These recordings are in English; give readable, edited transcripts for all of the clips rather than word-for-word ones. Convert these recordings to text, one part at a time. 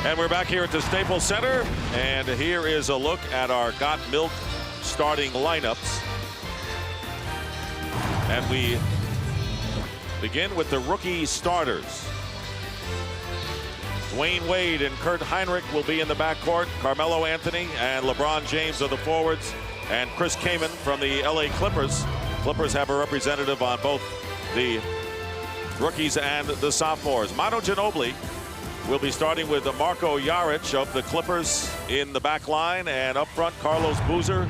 And we're back here at the Staples Center, and here is a look at our Got Milk starting lineups. And we begin with the rookie starters. Dwayne Wade and Kurt Heinrich will be in the backcourt. Carmelo Anthony and LeBron James are the forwards. And Chris Kaman from the LA Clippers. Clippers have a representative on both the rookies and the sophomores. Manu Ginobili will be starting with Marko Jaric of the Clippers in the back line, and up front Carlos Boozer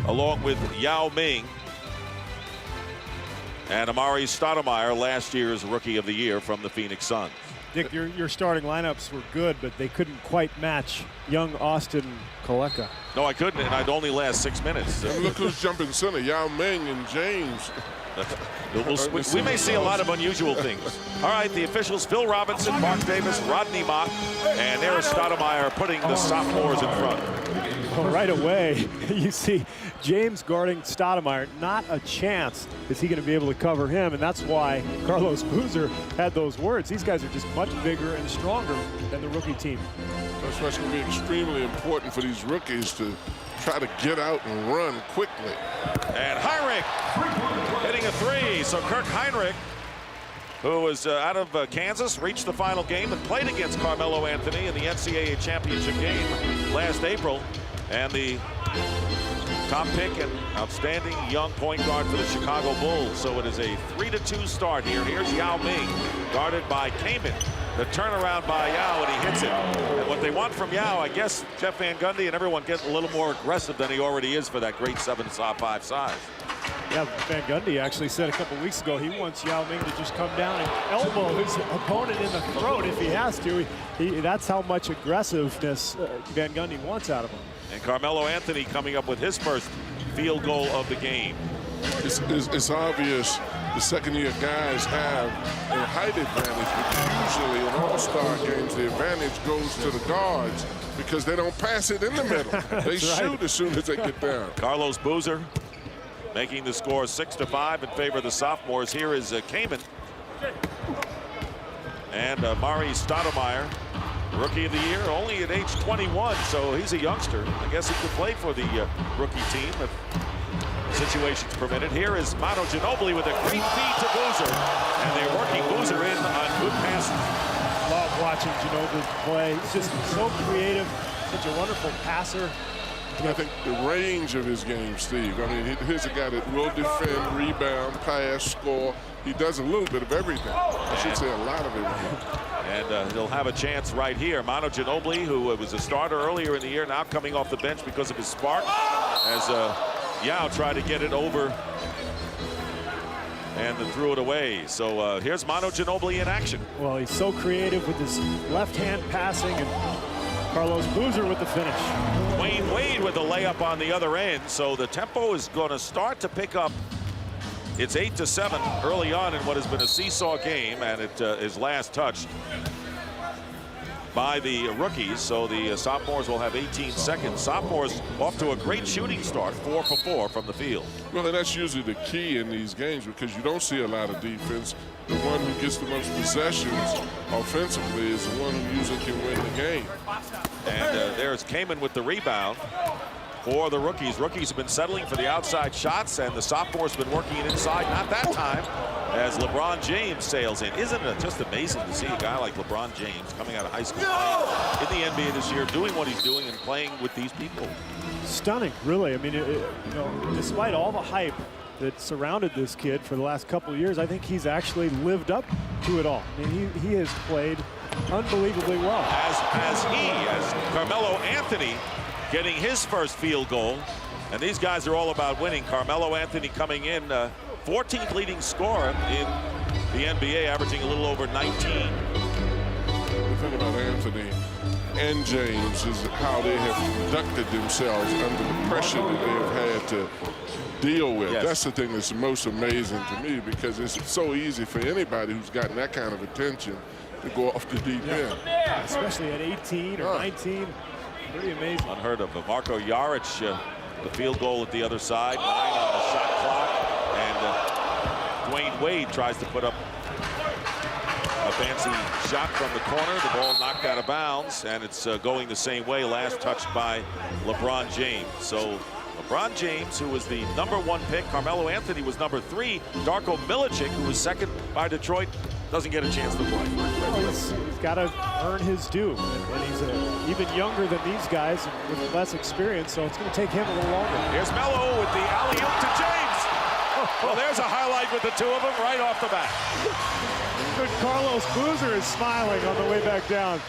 along with Yao Ming and Amari Stoudemire, last year's Rookie of the Year from the Phoenix Suns. Dick, your starting lineups were good, but they couldn't quite match young Austin Koleka. No, I couldn't, and I'd only last 6 minutes. And look who's jumping center, Yao Ming and James. We may see a lot of unusual things. All right, the officials, Phil Robinson, Mark Davis, Rodney Mott, and Eris Stoudemire putting the sophomores in front. Well, right away, you see James guarding Stoudemire. Not a chance is he going to be able to cover him, and that's why Carlos Boozer had those words. These guys are just much bigger and stronger than the rookie team. That's why it's going to be extremely important for these rookies to try to get out and run quickly. And Heinrich hitting a three. So Kirk Heinrich, who was out of Kansas, reached the final game and played against Carmelo Anthony in the NCAA championship game last April. And the top pick and outstanding young point guard for the Chicago Bulls. So it is a 3-2 start here. Here's Yao Ming, guarded by Kaman. The turnaround by Yao, and he hits it. And what they want from Yao, I guess Jeff Van Gundy and everyone get a little more aggressive than he already is for that great 7'5" size. Yeah, Van Gundy actually said a couple weeks ago he wants Yao Ming to just come down and elbow his opponent in the throat if he has to. That's how much aggressiveness Van Gundy wants out of him. And Carmelo Anthony coming up with his first field goal of the game. It's obvious the second-year guys have a height advantage, but usually in all-star games the advantage goes to the guards because they don't pass it in the middle. They shoot as soon as they get down. Carlos Boozer making the score 6-5 in favor of the sophomores. Here is Kaman. And Amari Stoudemire, Rookie of the Year, only at age 21, so he's a youngster. I guess he could play for the rookie team if situations permitted. Here is Manu Ginobili with a great feed to Boozer, and they're working Boozer in on good passes. Love watching Ginobili play. He's just so creative, such a wonderful passer. I think the range of his game, Steve. I mean, here's a guy that will defend, rebound, pass, score. He does a little bit of everything. I should say a lot of everything. And he'll have a chance right here. Manu Ginobili, who was a starter earlier in the year, now coming off the bench because of his spark, as Yao tried to get it over and then threw it away. So here's Manu Ginobili in action. Well, he's so creative with his left-hand passing, and Carlos Boozer with the finish. Dwayne Wade with the layup on the other end. So the tempo is going to start to pick up. It's 8-7 early on in what has been a seesaw game, and it is last touched by the rookies. So the sophomores will have 18 seconds. Sophomores off to a great shooting start, 4 for 4 from the field. Well, and that's usually the key in these games because you don't see a lot of defense. The one who gets the most possessions offensively is the one who usually can win the game. And there's Kaman with the rebound for the rookies. Rookies have been settling for the outside shots, and the sophomores have been working it inside. Not that time, as LeBron James sails in. Isn't it just amazing to see a guy like LeBron James coming out of high school playing in the NBA this year, doing what he's doing and playing with these people? Stunning, really. I mean, you know, despite all the hype that surrounded this kid for the last couple of years, I think he's actually lived up to it all. I mean, he has played unbelievably well. As Carmelo Anthony getting his first field goal, and these guys are all about winning. Carmelo Anthony coming in 14th leading scorer in the NBA, averaging a little over 19. The thing about Anthony and James is how they have conducted themselves under the pressure that they have had to deal with. Yes. That's the thing that's most amazing to me, because it's so easy for anybody who's gotten that kind of attention to go off the deep end. Especially at 18 or 19. Pretty amazing. Unheard of. Marko Jaric, the field goal at the other side, 9 on the shot clock, and Dwayne Wade tries to put up A fancy shot from the corner. The ball knocked out of bounds, and it's going the same way. Last touched by LeBron James. So LeBron James, who was the #1 pick. Carmelo Anthony was #3. Darko Milicic, who was second by Detroit, doesn't get a chance to play. Well, he's got to earn his due, and he's even younger than these guys with less experience, so it's going to take him a little longer. Here's Melo with the alley-oop to James. Well, there's a highlight with the two of them right off the bat. Good Carlos Boozer is smiling on the way back down.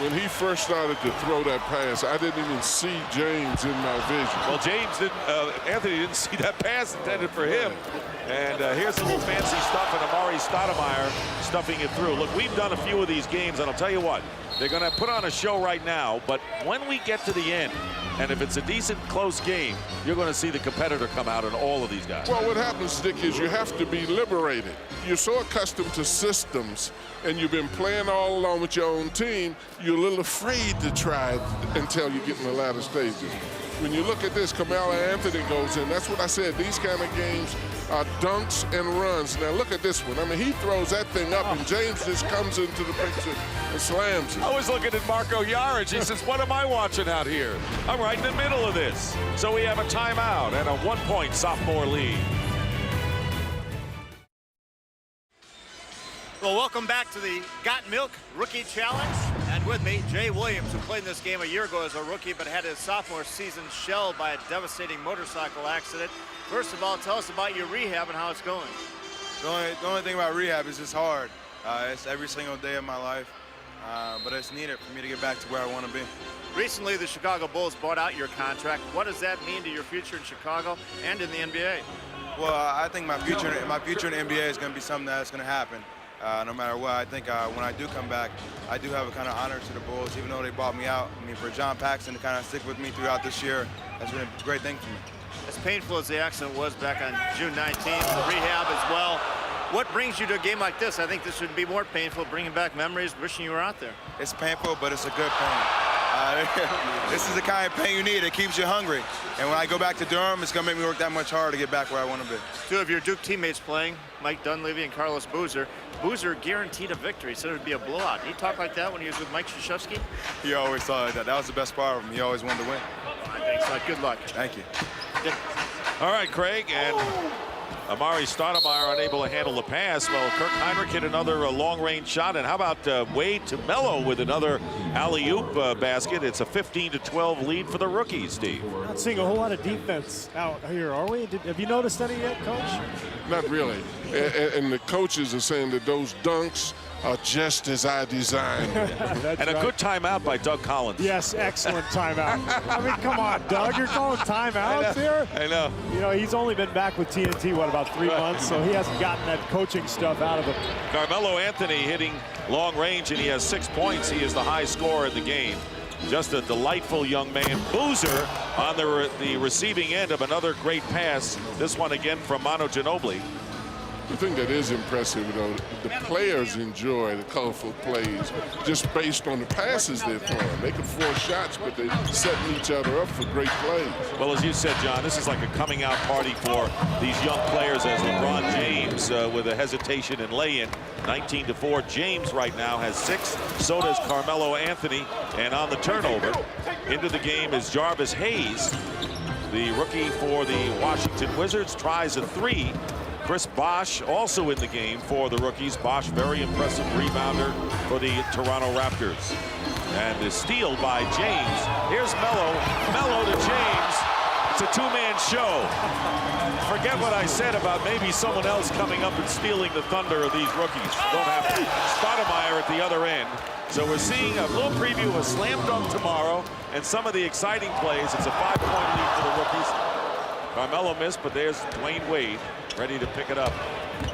When he first started to throw that pass, I didn't even see James in my vision. Well, Anthony didn't see that pass intended for him. And here's a little fancy stuff, and Amari Stoudemire stuffing it through. Look, we've done a few of these games, and I'll tell you what, they're going to put on a show right now, but when we get to the end, and if it's a decent, close game, you're going to see the competitor come out in all of these guys. Well, what happens, Dick, is you have to be liberated. You're so accustomed to systems, and you've been playing all along with your own team, you're a little afraid to try it until you get in the latter stages. When you look at this, Carmelo Anthony goes in. That's what I said. These kind of games are dunks and runs. Now look at this one. I mean, he throws that thing up, and James just comes into the picture and slams it. I was looking at Marco Jaric. He says, what am I watching out here? I'm right in the middle of this. So we have a timeout and a 1-point sophomore lead. Well, welcome back to the Got Milk Rookie Challenge. And with me, Jay Williams, who played in this game a year ago as a rookie, but had his sophomore season shelled by a devastating motorcycle accident. First of all, tell us about your rehab and how it's going. The only thing about rehab is it's hard. It's every single day of my life, but it's needed for me to get back to where I want to be. Recently, the Chicago Bulls bought out your contract. What does that mean to your future in Chicago and in the NBA? Well, I think my future in the NBA is going to be something that's going to happen. No matter what, I think when I do come back, I do have a kind of honor to the Bulls, even though they bought me out. I mean, for John Paxson to kind of stick with me throughout this year, that's been a great thing for me. As painful as the accident was back on June 19th, the rehab as well, what brings you to a game like this? I think this would be more painful, bringing back memories, wishing you were out there. It's painful, but it's a good pain. This is the kind of pain you need. It keeps you hungry. And when I go back to Durham, it's going to make me work that much harder to get back where I want to be. Two of your Duke teammates playing, Mike Dunleavy and Carlos Boozer. Boozer guaranteed a victory, said it would be a blowout. Did he talk like that when he was with Mike Krzyzewski? He always thought that. That was the best part of him. He always wanted to win. I think so. Good luck. Thank you. All right, Craig, and Amari Stoudemire unable to handle the pass. Well, Kirk Heinrich hit another long-range shot, and how about Wade to Melo with another alley-oop basket? It's a 15-12 lead for the rookies, Steve. Not seeing a whole lot of defense out here, are we? Have you noticed any yet, Coach? Not really. And the coaches are saying that those dunks are just as I designed. And a good timeout by Doug Collins. Yes, excellent timeout. I mean, come on, Doug, you're calling timeouts here? I know. You know, he's only been back with TNT, what, about 3 months, so he hasn't gotten that coaching stuff out of him. Carmelo Anthony hitting long range, and he has 6 points. He is the high scorer in the game. Just a delightful young man. Boozer on the receiving end of another great pass. This one again from Manu Ginobili. The thing that is impressive, though, the players enjoy the colorful plays just based on the passes they're throwing. They can force shots, but they're setting each other up for great plays. Well, as you said, John, this is like a coming out party for these young players as LeBron James with a hesitation and lay-in. 19-4. James right now has 6. So does Carmelo Anthony. And on the turnover, into the game is Jarvis Hayes, the rookie for the Washington Wizards, tries a 3. Chris Bosh also in the game for the rookies. Bosh, very impressive rebounder for the Toronto Raptors. And the steal by James. Here's Melo. Melo to James. It's a two-man show. Forget what I said about maybe someone else coming up and stealing the thunder of these rookies. Don't happen. Stoudemire at the other end. So we're seeing a little preview of a slam dunk tomorrow and some of the exciting plays. It's a 5-point lead for the rookies. Carmelo missed, but there's Dwayne Wade ready to pick it up.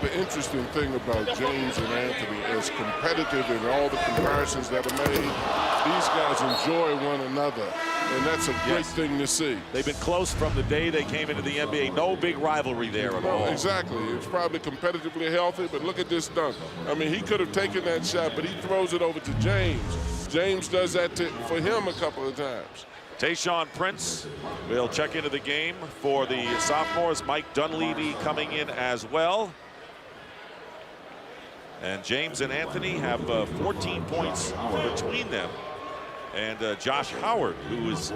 The interesting thing about James and Anthony, as competitive in all the comparisons that are made, these guys enjoy one another, and that's a great thing to see. They've been close from the day they came into the NBA. No big rivalry there at all. Exactly. It's probably competitively healthy, but look at this dunk. I mean, he could have taken that shot, but he throws it over to James. James does that for him a couple of times. Tayshaun Prince will check into the game for the sophomores. Mike Dunleavy coming in as well. And James and Anthony have 14 points between them. And Josh Howard, who is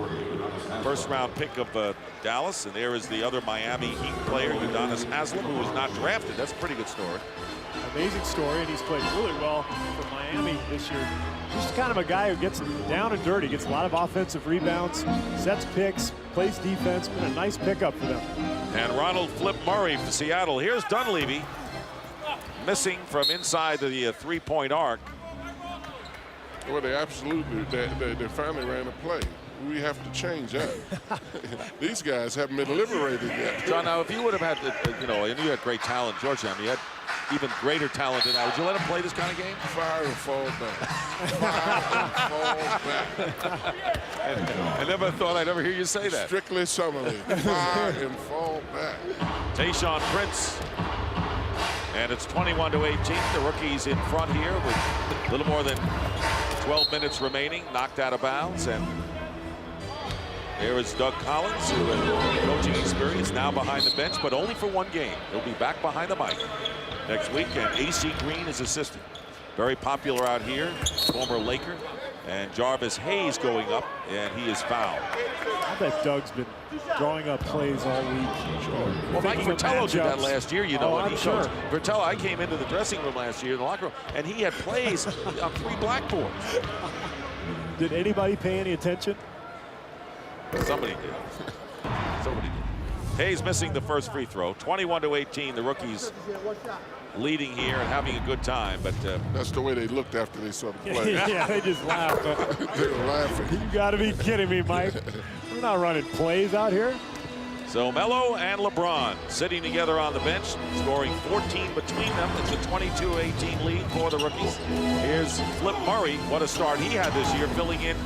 first-round pick of Dallas, and there is the other Miami Heat player, Udonis Haslem, who was not drafted. That's a pretty good story. Amazing story, and he's played really well for Miami this year. Just kind of a guy who gets down and dirty, gets a lot of offensive rebounds, sets picks, plays defense. Been a nice pickup for them. And Ronald Flip Murray for Seattle. Here's Dunleavy, missing from inside the three-point arc. Well, they absolutely, they finally ran a play. We have to change that. These guys haven't been liberated yet. John, now if you would have had, you know, and you had great talent, Georgetown, you had even greater talent than that. Would you let him play this kind of game? Fire and fall back. Fire and fall back. I never thought I'd ever hear you say that. Strictly Summerly. Fire and fall back. Tayshaun Prince. And it's 21-18. The rookies in front here with a little more than 12 minutes remaining, knocked out of bounds. And there is Doug Collins, who has coaching experience, now behind the bench, but only for one game. He'll be back behind the mic next week. And A.C. Green is assistant. Very popular out here, former Laker. And Jarvis Hayes going up, and he is fouled. I bet Doug's been drawing up plays all week. Sure. Well, Mike Fratello did that last year, you know, when he coached. Fratello, I came into the dressing room last year in the locker room, and he had plays on 3 blackboards. Did anybody pay any attention? Somebody did. Somebody did. Hayes missing the first free throw. 21-18, the rookies leading here and having a good time, but that's the way they looked after they saw the play. Yeah, they just laughed. They were laughing. You got to be kidding me, Mike. We're not running plays out here. So Melo and LeBron sitting together on the bench, scoring 14 between them. It's a 22-18 lead for the rookies. Here's Flip Murray. What a start he had this year, filling in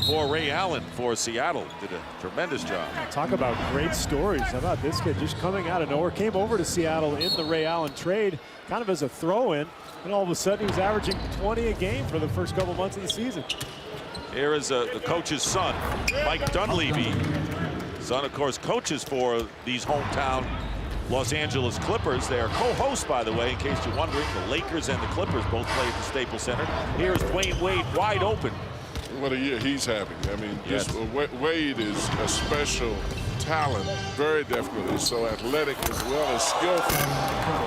for Ray Allen for Seattle. Did a tremendous job. Talk about great stories. How about this kid just coming out of nowhere, came over to Seattle in the Ray Allen trade, kind of as a throw-in, and all of a sudden he was averaging 20 a game for the first couple months of the season. Here is the coach's son, Mike Dunleavy. Son, of course, coaches for these hometown Los Angeles Clippers. They are co-hosts, by the way, in case you're wondering. The Lakers and the Clippers both play at the Staples Center. Here's Dwayne Wade wide open. What a year he's having. I mean, Yes. just Wade is a special talent, very definitely so athletic as well as skillful.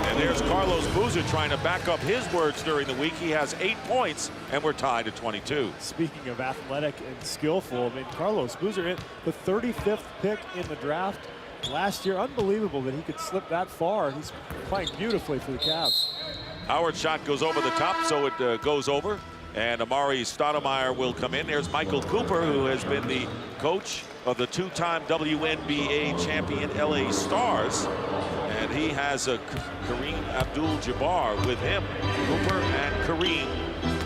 And there's Carlos Boozer trying to back up his words during the week. He has 8 points, and we're tied at 22. Speaking of athletic and skillful, I mean, Carlos Boozer, the 35th pick in the draft last year. Unbelievable that he could slip that far. He's playing beautifully for the Cavs. Howard's shot goes over the top, so it goes over. And Amari Stoudemire will come in. There's Michael Cooper, who has been the coach of the 2-time WNBA champion LA Stars. And he has a Kareem Abdul-Jabbar with him. Cooper and Kareem,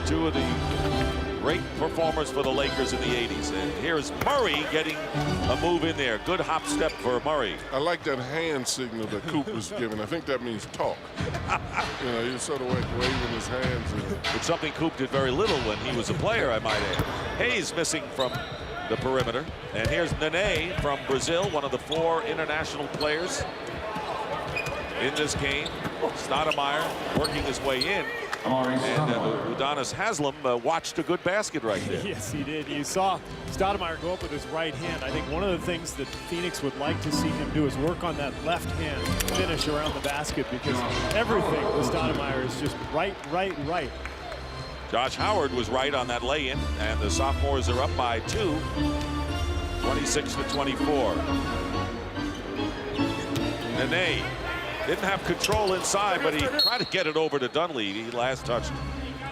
2 of the great performers for the Lakers in the 80s. And here's Murray getting a move in there. Good hop step for Murray. I like that hand signal that Cooper's giving. I think that means talk. You know, he's sort of like waving his hands. It's something Coop did very little when he was a player, I might add. Hayes missing from the perimeter. And here's Nene from Brazil, one of the 4 international players in this game. Stoudemire working his way in. And Udonis Haslem watched a good basket right there. Yes, he did. You saw Stoudemire go up with his right hand. I think one of the things that Phoenix would like to see him do is work on that left hand finish around the basket, because everything with Stoudemire is just right. Josh Howard was right on that lay-in, and the sophomores are up by 2, 26-24. Nene didn't have control inside, but he tried to get it over to Dunleavy. Last touched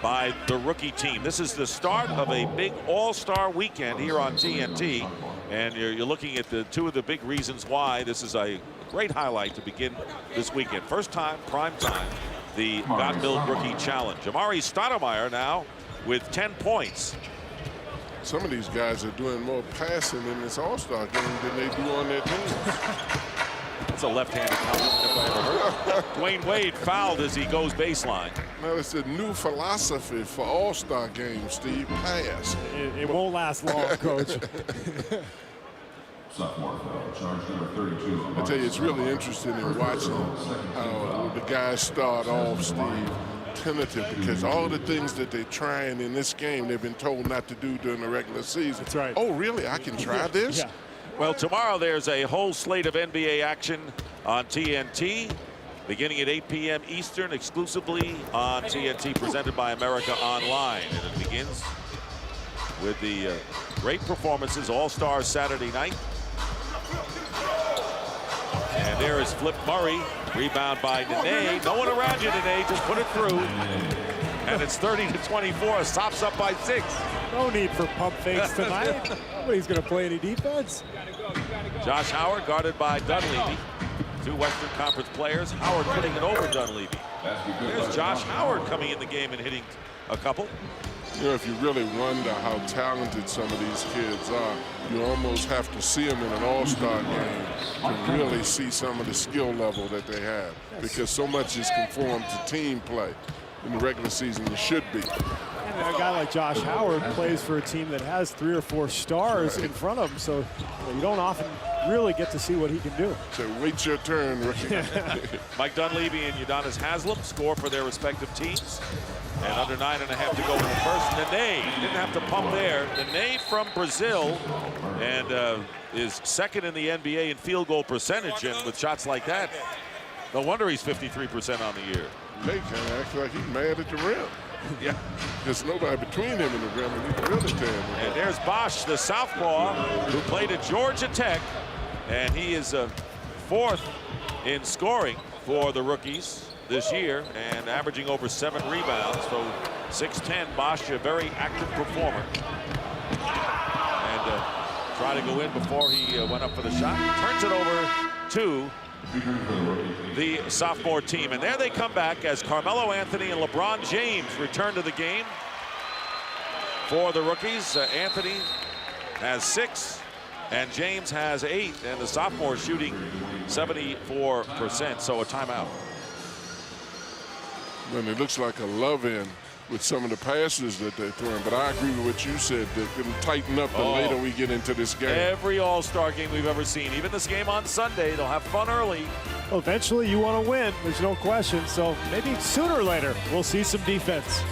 by the rookie team. This is the start of a big all-star weekend here on TNT. And you're looking at the 2 of the big reasons why this is a great highlight to begin this weekend. First time, prime time, the God Build Rookie Challenge. Amari Stoudemire now with 10 points. Some of these guys are doing more passing in this all-star game than they do on their teams. That's a left-handed compliment if I ever heard. Dwayne Wade fouled as he goes baseline. Now, it's a new philosophy for all-star games, Steve. Pass. It won't last long, Coach. Sophomore foul, charge number 32. I tell you, it's really interesting in watching how the guys start off, Steve. tentative because all the things that they're trying in this game, they've been told not to do during the regular season. That's right. Oh, really? I can try this? Yeah. Well, tomorrow there's a whole slate of NBA action on TNT, beginning at 8 p.m. Eastern, exclusively on TNT, presented by America Online. And it begins with the great performances, All-Star Saturday night. And there is Flip Murray, rebound by Nene. No one around you, Nene, just put it through. And it's 30-24, stops up by 6. No need for pump fakes tonight. Nobody's going to play any defense. Josh Howard guarded by Dunleavy. 2 Western Conference players. Howard putting it over Dunleavy. There's Josh Howard coming in the game and hitting a couple. You know, if you really wonder how talented some of these kids are, you almost have to see them in an all-star game to really see some of the skill level that they have, because so much is conformed to team play. In the regular season, it should be. And a guy like Josh Howard plays for a team that has 3 or 4 stars in front of him, so you don't often really get to see what he can do. So wait your turn, rookie. Mike Dunleavy and Udonis Haslem score for their respective teams. And under 9.5 to go in the first. Nene didn't have to pump there. Nene from Brazil and is second in the NBA in field goal percentage, and with shots like that, no wonder he's 53% on the year. Nate kind of acts like he's mad at the rim. Yeah. There's nobody between him and the rim, and he can really tear him. And there's Bosch, the southpaw, who played at Georgia Tech, and he is 4th in scoring for the rookies this year and averaging over 7 rebounds. So 6'10", Bosch, a very active performer. And trying to go in before he went up for the shot. Turns it over to the sophomore team. And there they come back as Carmelo Anthony and LeBron James return to the game for the rookies. Anthony has 6 and James has 8, and the sophomore shooting 74%, so a timeout. And it looks like a love-in with some of the passes that they're throwing, but I agree with what you said, that can tighten up the later we get into this game. Every all-star game we've ever seen, even this game on Sunday, they'll have fun early. Well, eventually you want to win, there's no question, so maybe sooner or later we'll see some defense.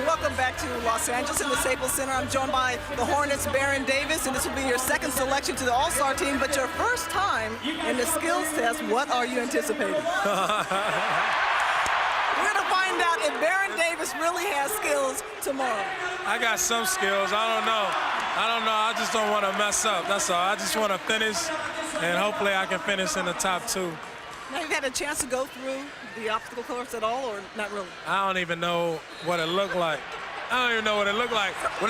Welcome back to Los Angeles in the Staples Center. I'm joined by the Hornets' Baron Davis, and this will be your 2nd selection to the All-Star team, but your first time in the skills test. What are you anticipating? We're going to find out if Baron Davis really has skills tomorrow. I got some skills. I don't know. I just don't want to mess up. That's all. I just want to finish, and hopefully I can finish in the top 2. Now, you've had a chance to go through the obstacle course at all, or not really? I don't even know what it looked like. When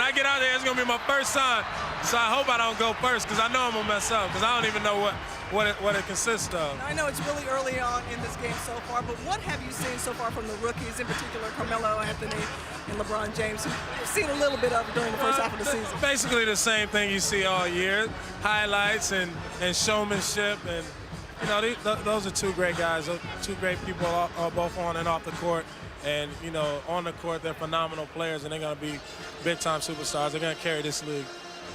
I get out there, it's going to be my first time. So I hope I don't go first, because I know I'm going to mess up, because I don't even know what it consists of. I know it's really early on in this game so far, but what have you seen so far from the rookies, in particular Carmelo Anthony and LeBron James, who you've seen a little bit of during the first half of the season? Basically the same thing you see all year, highlights and showmanship. And you know, those are 2 great guys, 2 great people, both on and off the court. And, you know, on the court, they're phenomenal players, and they're going to be big-time superstars. They're going to carry this league.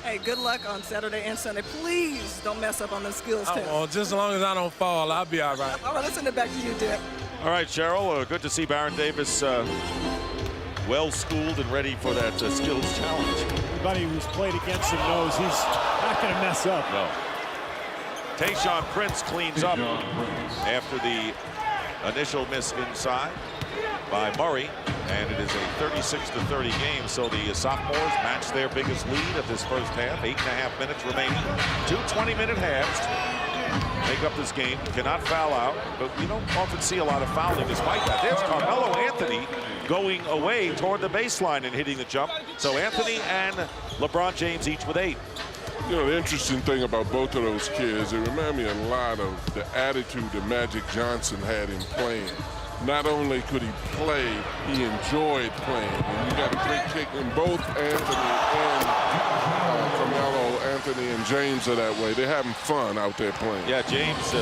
Hey, good luck on Saturday and Sunday. Please don't mess up on the skills test. Well, just as long as I don't fall, I'll be all right. All right, let's send it back to you, Dick. All right, Cheryl, good to see Baron Davis well-schooled and ready for that skills challenge. Everybody who's played against him knows he's not going to mess up. No. Tayshaun Prince cleans up after the initial miss inside by Murray, and it is a 36-30 game. So the sophomores match their biggest lead of this first half. 8.5 minutes remaining. 2 20-minute halves make up this game. Cannot foul out, but we don't often see a lot of fouling despite that. There's Carmelo Anthony going away toward the baseline and hitting the jump. So Anthony and LeBron James each with 8. You know, the interesting thing about both of those kids, they remind me a lot of the attitude that Magic Johnson had in playing. Not only could he play, he enjoyed playing. And you got a great kick in both Anthony and Carmelo. Anthony and James are that way. They're having fun out there playing. Yeah, James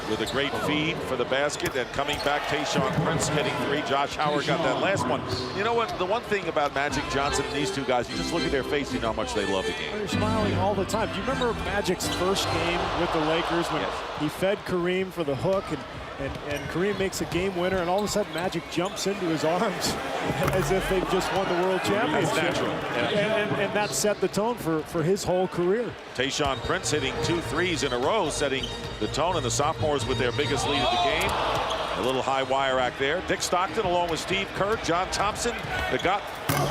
with a great feed for the basket, and coming back, Tayshaun Prince hitting 3. Josh Howard got that last one. You know what? The one thing about Magic Johnson and these 2 guys, you just look at their face, you know how much they love the game. They're smiling all the time. Do you remember Magic's first game with the Lakers when he fed Kareem for the hook, and And Kareem makes a game winner, and all of a sudden Magic jumps into his arms as if they've just won the world championship. That's natural. And that set the tone for his whole career. Tayshaun Prince hitting 2 threes in a row, setting the tone, and the sophomores with their biggest lead of the game. A little high wire act there. Dick Stockton along with Steve Kerr, John Thompson, the Got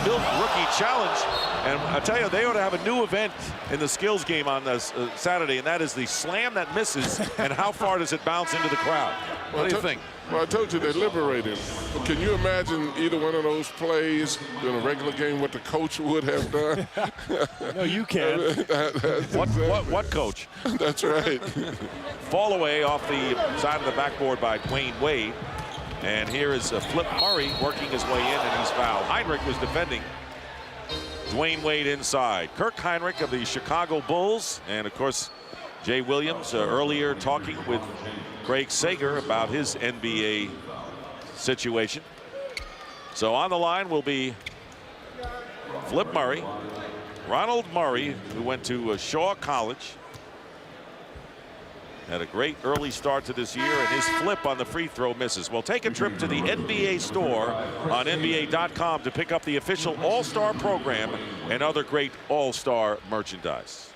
Milk Rookie Challenge. And I tell you, they ought to have a new event in the skills game on this Saturday, and that is the slam that misses and how far does it bounce into the crowd. What do you think? Well, I told you they liberated him. But can you imagine either one of those plays in a regular game what the coach would have done? No, you can't. What coach? That's right. Fall away off the side of the backboard by Dwayne Wade. And here is Flip Murray working his way in, and he's fouled. Heinrich was defending. Dwayne Wade inside. Kirk Heinrich of the Chicago Bulls. And, of course, Jay Williams earlier talking with Craig Sager about his NBA situation. So on the line will be Flip Murray, Ronald Murray, who went to Shaw College. Had a great early start to this year, and his flip on the free throw misses. We'll take a trip to the NBA store on NBA.com to pick up the official All-Star program and other great All-Star merchandise.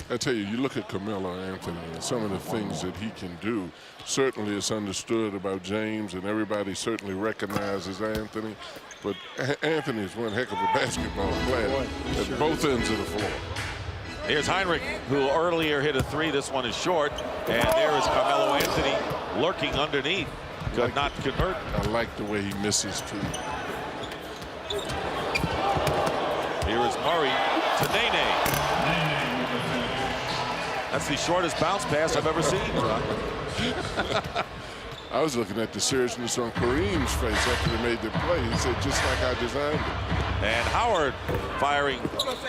I tell you, you look at Carmelo Anthony and some of the things that he can do. Certainly it's understood about James, and everybody certainly recognizes Anthony. But Anthony is one heck of a basketball player at both ends of the floor. Here's Heinrich, who earlier hit a 3. This one is short. And there is Carmelo Anthony lurking underneath. Could not convert. I like the way he misses, too. Here is Murray to Nene. That's the shortest bounce pass I've ever seen, John. I was looking at the seriousness on Kareem's face after they made the play. He said, just like I designed it. And Howard firing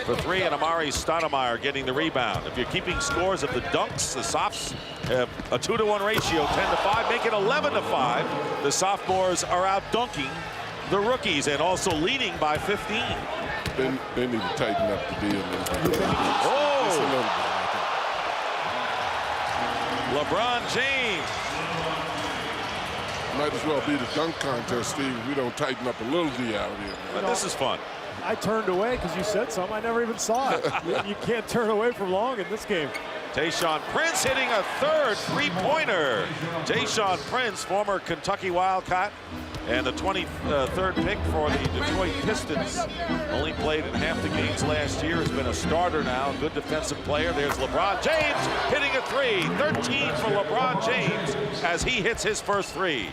for 3, and Amari Stoudemire getting the rebound. If you're keeping scores of the dunks, the Sophs have a 2-to-1 ratio, 10-5, make it 11-5. The sophomores are out dunking the rookies and also leading by 15. They need to tighten up the deal. Oh! LeBron James. Might as well be the dunk contest, Steve. We don't tighten up a little D out here. But this is fun. I turned away because you said something. I never even saw it. You can't turn away for long in this game. Tayshaun Prince hitting a 3rd three-pointer. Tayshaun Prince, former Kentucky Wildcat, and the 23rd pick for the Detroit Pistons. Only played in half the games last year. Has been a starter now. Good defensive player. There's LeBron James hitting a 3. 13 for LeBron James as he hits his first 3.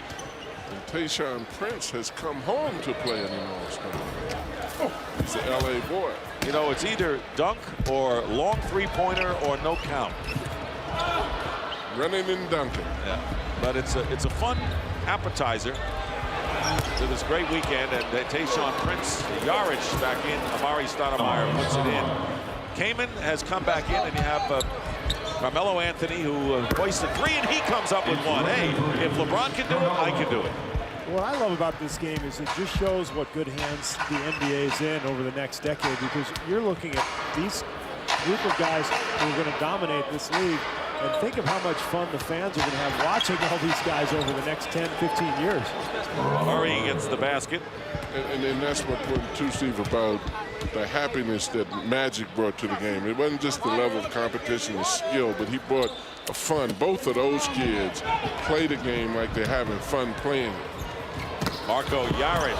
And Tayshaun Prince has come home to play in an All-Star. He's an LA boy. You know, it's either dunk or long three-pointer or no count. Running and dunking. Yeah, but it's a fun appetizer to this great weekend. And Tayshaun Prince, Yarich back in. Amari Stoudemire puts it in. Kaman has come back in, and you have Carmelo Anthony, who hoists a 3, and he comes up with 1. Hey, if LeBron can do it, I can do it. What I love about this game is it just shows what good hands the NBA is in over the next decade, because you're looking at these group of guys who are going to dominate this league, and think of how much fun the fans are going to have watching all these guys over the next 10, 15 years. Murray gets the basket. And that's my point too, Steve, about the happiness that Magic brought to the game. It wasn't just the level of competition and skill, but he brought a fun. Both of those kids play the game like they're having fun playing it. Marko Jaric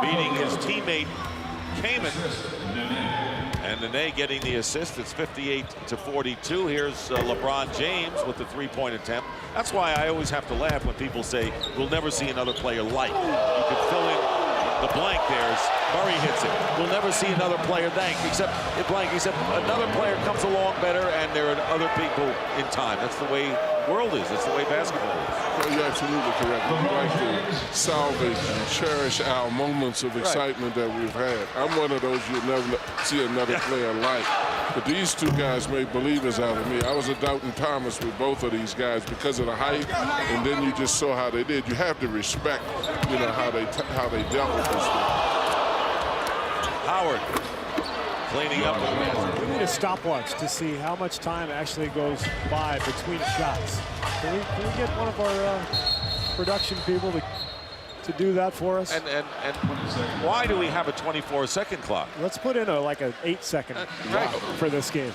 beating his teammate Kaman. And Nene getting the assist. It's 58-42. Here's LeBron James with the 3-point attempt. That's why I always have to laugh when people say we'll never see another player like. You can fill in the blank there as Murray hits it. We'll never see another player except another player comes along better, and there are other people in time. That's the way the world is. That's the way basketball is. Well, you're absolutely correct. We like to salvage and cherish our moments of excitement that we've had. I'm one of those you'll never see another player like. But these two guys made believers out of me. I was a doubting Thomas with both of these guys because of the height, and then you just saw how they did. You have to respect, you know, how they dealt with this thing. Howard cleaning up the basket. We need a stopwatch to see how much time actually goes by between shots. Can we get one of our production people to do that for us? And why do we have a 24-second clock? Let's put in like an 8-second right. for this game.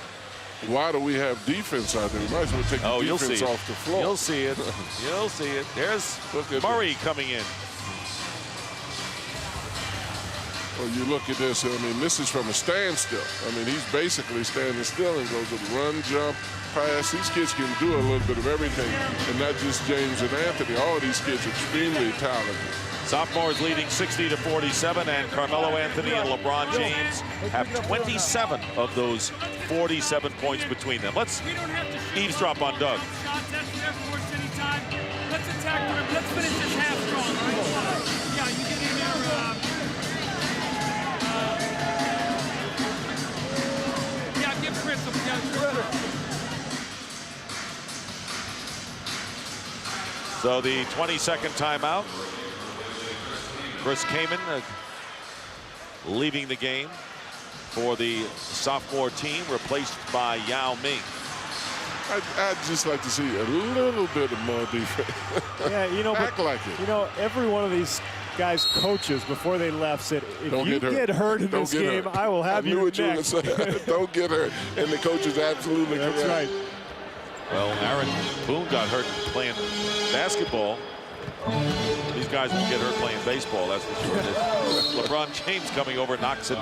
Why do we have defense out there? We might as well take the defense off the floor. You'll see it. You'll see it. There's Murray coming in. Well, you look at this, I mean, this is from a standstill. I mean, he's basically standing still and goes with run, jump, pass. These kids can do a little bit of everything, and not just James and Anthony. All these kids are extremely talented. Sophomores leading 60-47, and Carmelo Anthony and LeBron James have 27 of those 47 points between them. Let's eavesdrop on Doug. Let's attack the rim. Let's finish this half strong, all right? Yeah, you get in there. Yeah, give Chris some. So the 22nd timeout. Chris Kaman leaving the game for the sophomore team, replaced by Yao Ming. I'd just like to see a little bit of more defense. Yeah, you know, act like it. You know, every one of these guys' coaches before they left said, if Don't you get hurt in this game, hurt. I will have you next. Don't get hurt. And the coach is absolutely correct. That's right. Well, Aaron Boone got hurt playing basketball. These guys will get hurt playing baseball, that's for sure. LeBron James coming over knocks it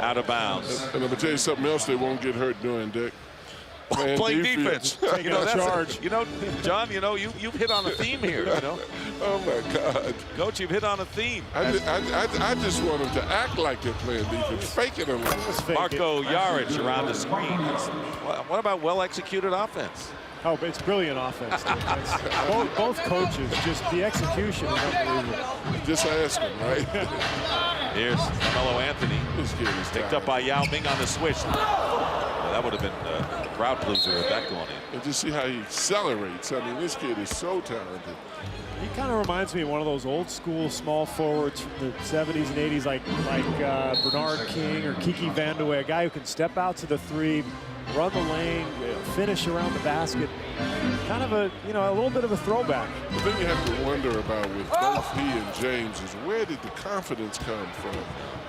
out of bounds. And I'm going to tell you something else they won't get hurt doing, Dick. Playing defense. You know, charge. You know, John, you know, you've hit on a theme here, you know. Oh, my God. Coach, you've hit on a theme. I just want them to act like they're playing defense. Fake it a little. Marko Jaric around the screen. What about well-executed offense? Oh, it's brilliant offense. both coaches, just the execution is unbelievable. Just ask them, right? Here's Carmelo Anthony. This kid is picked up by Yao Ming on the switch. Well, that would have been a crowd pleaser with that going in. And just see how he accelerates. I mean, this kid is so talented. He kind of reminds me of one of those old school small forwards from the 70s and 80s, like Bernard King or Kiki Vandeweghe, a guy who can step out to the three, run the lane, finish around the basket. Kind of a little bit of a throwback. The thing you have to wonder about with both he and James is where did the confidence come from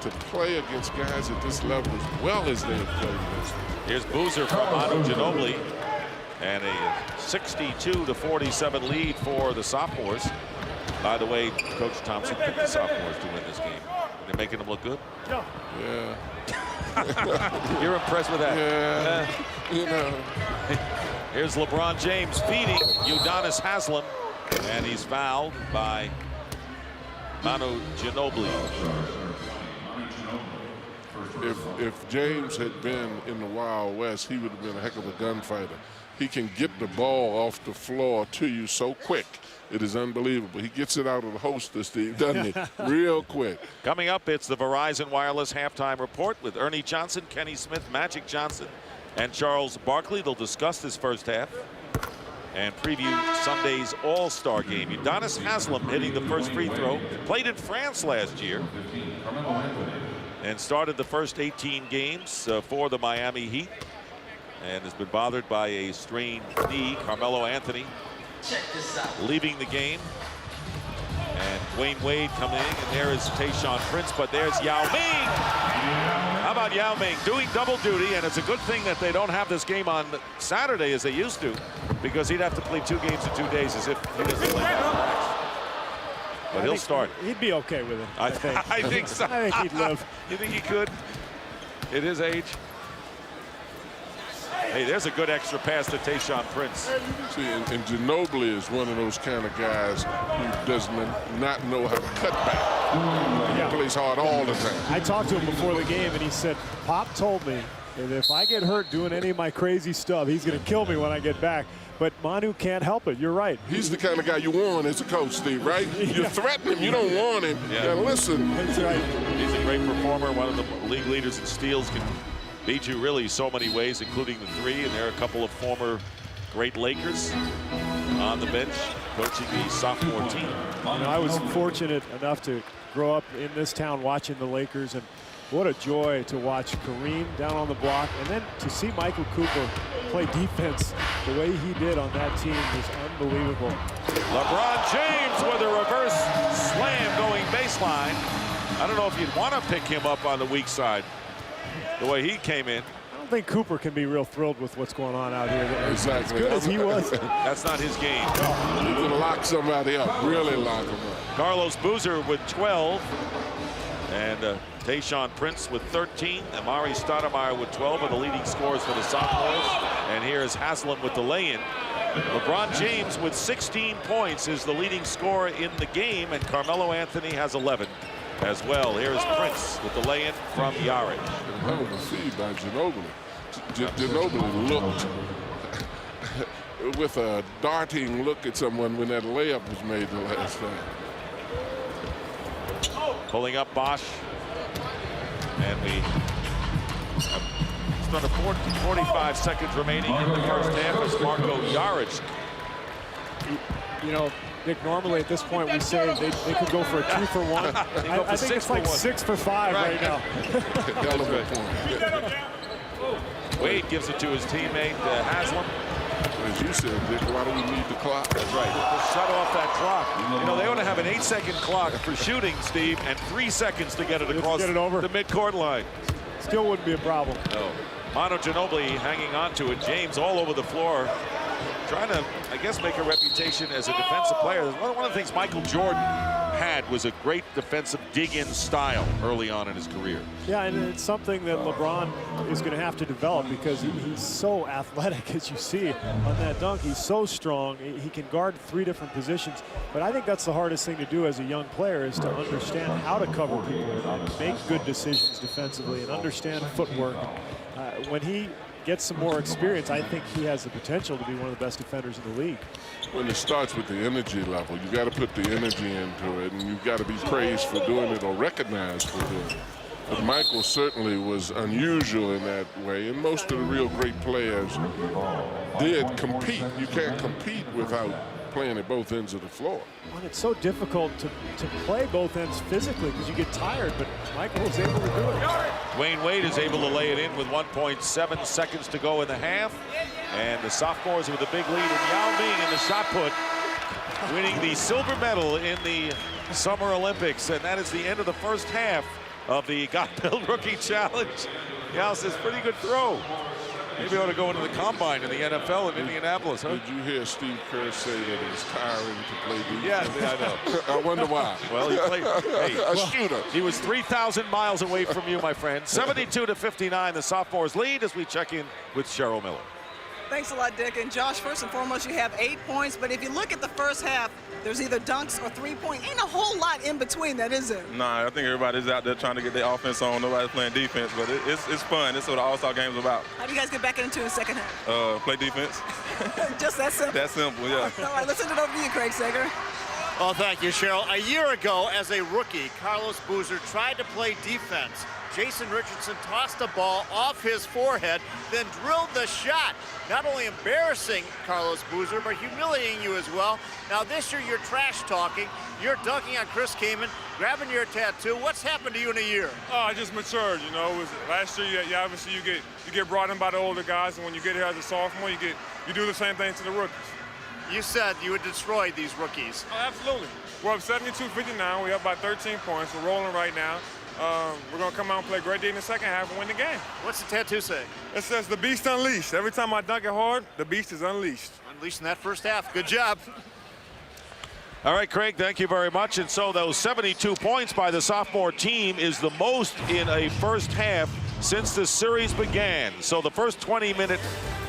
to play against guys at this level as well as they have played against them? Here's Boozer from Manu Ginobili, and a 62-47 lead for the sophomores. By the way, Coach Thompson picked the sophomores to win this game. They're making them look good. Yeah. You're impressed with that? Yeah. You know. Here's LeBron James feeding Udonis Haslem, and he's fouled by Manu Ginobili. If James had been in the Wild West, he would have been a heck of a gunfighter. He can get the ball off the floor to you so quick. It is unbelievable. He gets it out of the holster, Steve, doesn't he? Real quick. Coming up, it's the Verizon Wireless Halftime Report with Ernie Johnson, Kenny Smith, Magic Johnson, and Charles Barkley. They'll discuss this first half and preview Sunday's All-Star game. Udonis Haslem hitting the first free throw. Played in France last year and started the first 18 games for the Miami Heat and has been bothered by a strained knee. Carmelo Anthony leaving the game. And Dwayne Wade coming in, and there is Tayshaun Prince, but there's Yao Ming. How about Yao Ming doing double duty? And it's a good thing that they don't have this game on Saturday as they used to, because he'd have to play 2 games in 2 days as if he doesn't play that. But he'll start. He'd be okay with it, I think. I think so. I think he'd live. You think he could at his age? Hey, there's a good extra pass to Tayshaun Prince. See, and Ginobili is one of those kind of guys who does not know how to cut back. He plays hard all the time. I talked to him before the game, and he said, Pop told me that if I get hurt doing any of my crazy stuff, he's going to kill me when I get back. But Manu can't help it. You're right. He's the kind of guy you want as a coach, Steve, right? You threaten him. You don't want him. Yeah. Now listen. That's right. He's a great performer, one of the league leaders in steals, can beat you really so many ways, including the three. And there are a couple of former great Lakers on the bench coaching the sophomore team. You know, I was fortunate enough to grow up in this town watching the Lakers, and What a joy to watch Kareem down on the block, and then to see Michael Cooper play defense the way he did on that team was unbelievable. LeBron James with a reverse slam going baseline. I don't know if you'd want to pick him up on the weak side the way he came in. I don't think Cooper can be real thrilled with what's going on out here. Exactly. As good as he was. That's not his game. You can lock somebody up, really lock them up. Carlos Boozer with 12. And Tayshaun Prince with 13. Amari Stoudemire with 12 are the leading scorers for the sophomores. And here's Haslam with the lay-in. LeBron James with 16 points is the leading scorer in the game, and Carmelo Anthony has 11 as well. Here's Prince with the lay-in from Yarick. That was a feed by Ginobili. Ginobili looked with a darting look at someone when that layup was made the last time. Pulling up Bosch. And we have just under 45 seconds remaining in the first half as Marko Jaric. You know, Nick, normally at this point we say they could go for a 2 for 1. I think it's like 6 for 5 right now. Wade gives it to his teammate Haslam. As you said, Dick, why do we need the clock? That's right. Just shut off that clock. You know, they ought to have an 8-second clock for shooting, Steve, and 3 seconds to get it across the midcourt line. Still wouldn't be a problem. No. Manu Ginobili hanging on to it. James all over the floor, trying to, I guess, make a reputation as a defensive player. One of the things Michael Jordan had was a great defensive dig-in style early on in his career. Yeah, and it's something that LeBron is going to have to develop because he's so athletic, as you see on that dunk. He's so strong. He can guard 3 different positions. But I think that's the hardest thing to do as a young player is to understand how to cover people and make good decisions defensively and understand footwork. When he gets some more experience, I think he has the potential to be one of the best defenders in the league. When it starts with the energy level, you got to put the energy into it, and you've got to be praised for doing it or recognized for doing it. But Michael certainly was unusual in that way, and most of the real great players did compete. You can't compete without playing at both ends of the floor. Well, it's so difficult to play both ends physically because you get tired, but Michael was able to do it. Dwayne Wade is able to lay it in with 1.7 seconds to go in the half. And the sophomores with a big lead, and Yao Ming in the shot put, winning the silver medal in the Summer Olympics. And that is the end of the first half of the Got Built Rookie Challenge. Yao says, pretty good throw. Maybe ought to go into the combine in the NFL in Indianapolis, huh? Did you hear Steve Kerr say that it was tiring to play defense? Yeah, I know. I wonder why. Well, he played. A shooter. He was 3,000 miles away from you, my friend. 72-59, the sophomores lead as we check in with Cheryl Miller. Thanks a lot, Dick. And Josh, first and foremost, you have 8 points, but if you look at the first half, there's either dunks or 3-point. Ain't a whole lot in between that, is there? Nah, I think everybody's out there trying to get their offense on. Nobody's playing defense, but it's fun. That's what the All-Star game's about. How do you guys get back into the second half? Play defense. Just that simple? That simple, yeah. All right, let's send it over to you, Craig Sager. Well, thank you, Cheryl. A year ago, as a rookie, Carlos Boozer tried to play defense. Jason Richardson tossed the ball off his forehead, then drilled the shot. Not only embarrassing Carlos Boozer, but humiliating you as well. Now this year you're trash talking, you're dunking on Chris Kaman, grabbing your tattoo. What's happened to you in a year? Oh, I just matured, you know. Last year, you obviously you get brought in by the older guys, and when you get here as a sophomore, you do the same thing to the rookies. You said you would destroy these rookies. Oh, absolutely. We're up 72-59. We're up by 13 points. We're rolling right now. We're going to come out and play a great day in the second half and win the game. What's the tattoo say? It says, "The Beast Unleashed." Every time I dunk it hard, the Beast is unleashed. Unleashed in that first half. Good job. All right, Craig, thank you very much. And so those 72 points by the sophomore team is the most in a first half since the series began. So the first 20-minute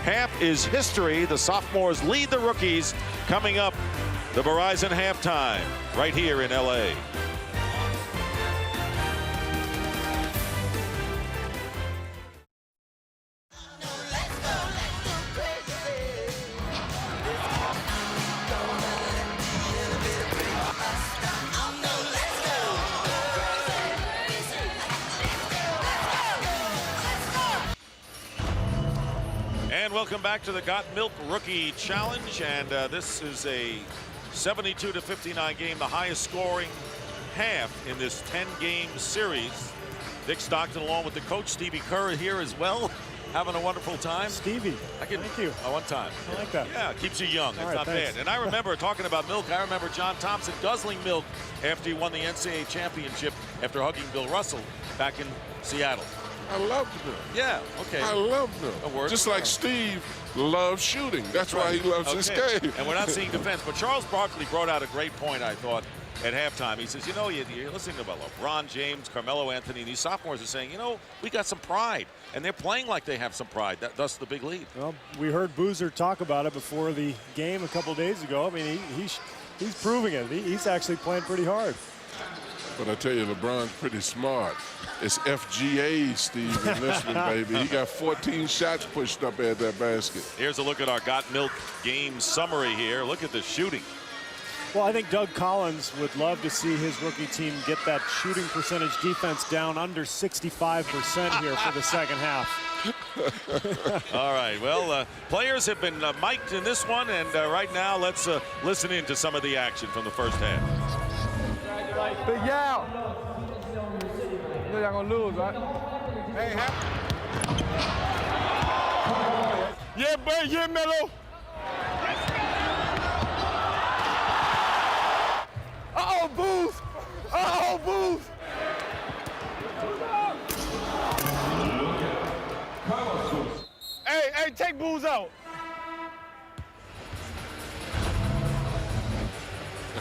half is history. The sophomores lead the rookies. Coming up, the Verizon halftime right here in L.A. And welcome back to the Got Milk Rookie Challenge, and this is a 72-59 game, the highest scoring half in this 10-game series. Dick Stockton along with the coach, Stevie Kerr, here as well. Having a wonderful time. Stevie, thank you. One time. I like that. Yeah, keeps you young. It's right, not thanks. bad. And I remember, talking about milk, I remember John Thompson guzzling milk after he won the NCAA championship after hugging Bill Russell back in Seattle. I loved milk. Yeah, okay. I love milk. Just like Steve loves shooting. That's why he loves his game. And we're not seeing defense. But Charles Barkley brought out a great point, I thought, at halftime. He says, you know, you're listening about LeBron James, Carmelo Anthony, and these sophomores are saying, you know, we got some pride. And they're playing like they have some pride. Thus the big lead. Well, we heard Boozer talk about it before the game a couple days ago. I mean, he's proving it. He's actually playing pretty hard. But I tell you, LeBron's pretty smart. It's FGA, Steve, in this one, baby. He got 14 shots pushed up at that basket. Here's a look at our Got Milk game summary here. Look at the shooting. Well, I think Doug Collins would love to see his rookie team get that shooting percentage defense down under 65% here for the second half. All right, well, players have been mic'd in this one, and right now let's listen in to some of the action from the first half. Big Yao. You know y'all gonna lose, right? Hey, yeah, boy, yeah, Melo. Uh-oh, Booth. Uh-oh, Booth. Hey, take Booth out.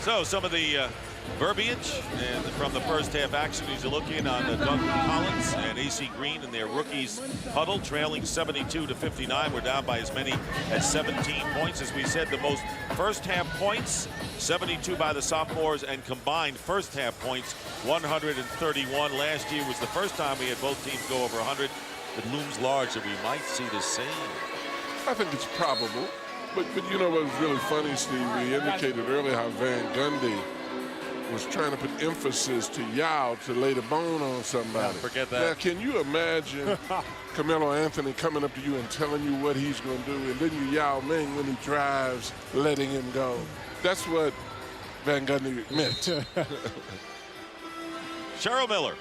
So some of the verbiage and from the first half action as you look in on Doug Collins and AC Green and their rookies huddle, trailing 72-59. We're down by as many as 17 points. As we said, the most first half points, 72 by the sophomores, and combined first half points, 131. Last year was the first time we had both teams go over 100. It looms large that we might see the same. I think it's probable. But you know what was really funny, Steve? We indicated earlier how Van Gundy was trying to put emphasis to Yao to lay the bone on somebody. Yeah, forget that. Now, can you imagine Carmelo Anthony coming up to you and telling you what he's going to do, and then you Yao Ming when he drives, letting him go? That's what Van Gundy meant. Cheryl Miller.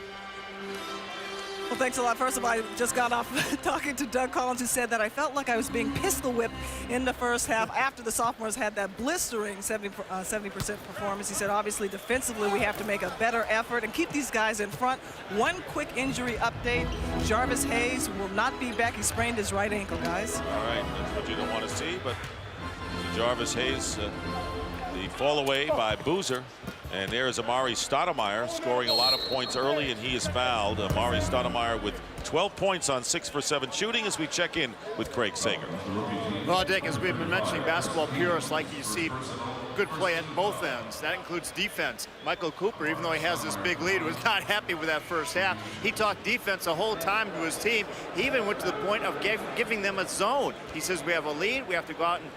Well, thanks a lot. First of all, I just got off talking to Doug Collins, who said that I felt like I was being pistol whipped in the first half after the sophomores had that blistering 70% performance. He said, obviously, defensively, we have to make a better effort and keep these guys in front. One quick injury update. Jarvis Hayes will not be back. He sprained his right ankle, guys. All right, that's what you don't want to see, but Jarvis Hayes, the fall away by Boozer. And there is Amari Stoudemire scoring a lot of points early, and he is fouled. Amari Stoudemire with 12 points on 6 for 7 shooting as we check in with Craig Sager. Well, Dick, as we've been mentioning, basketball purists like you see good play at both ends. That includes defense. Michael Cooper, even though he has this big lead, was not happy with that first half. He talked defense the whole time to his team. He even went to the point of giving them a zone. He says, we have a lead. We have to go out and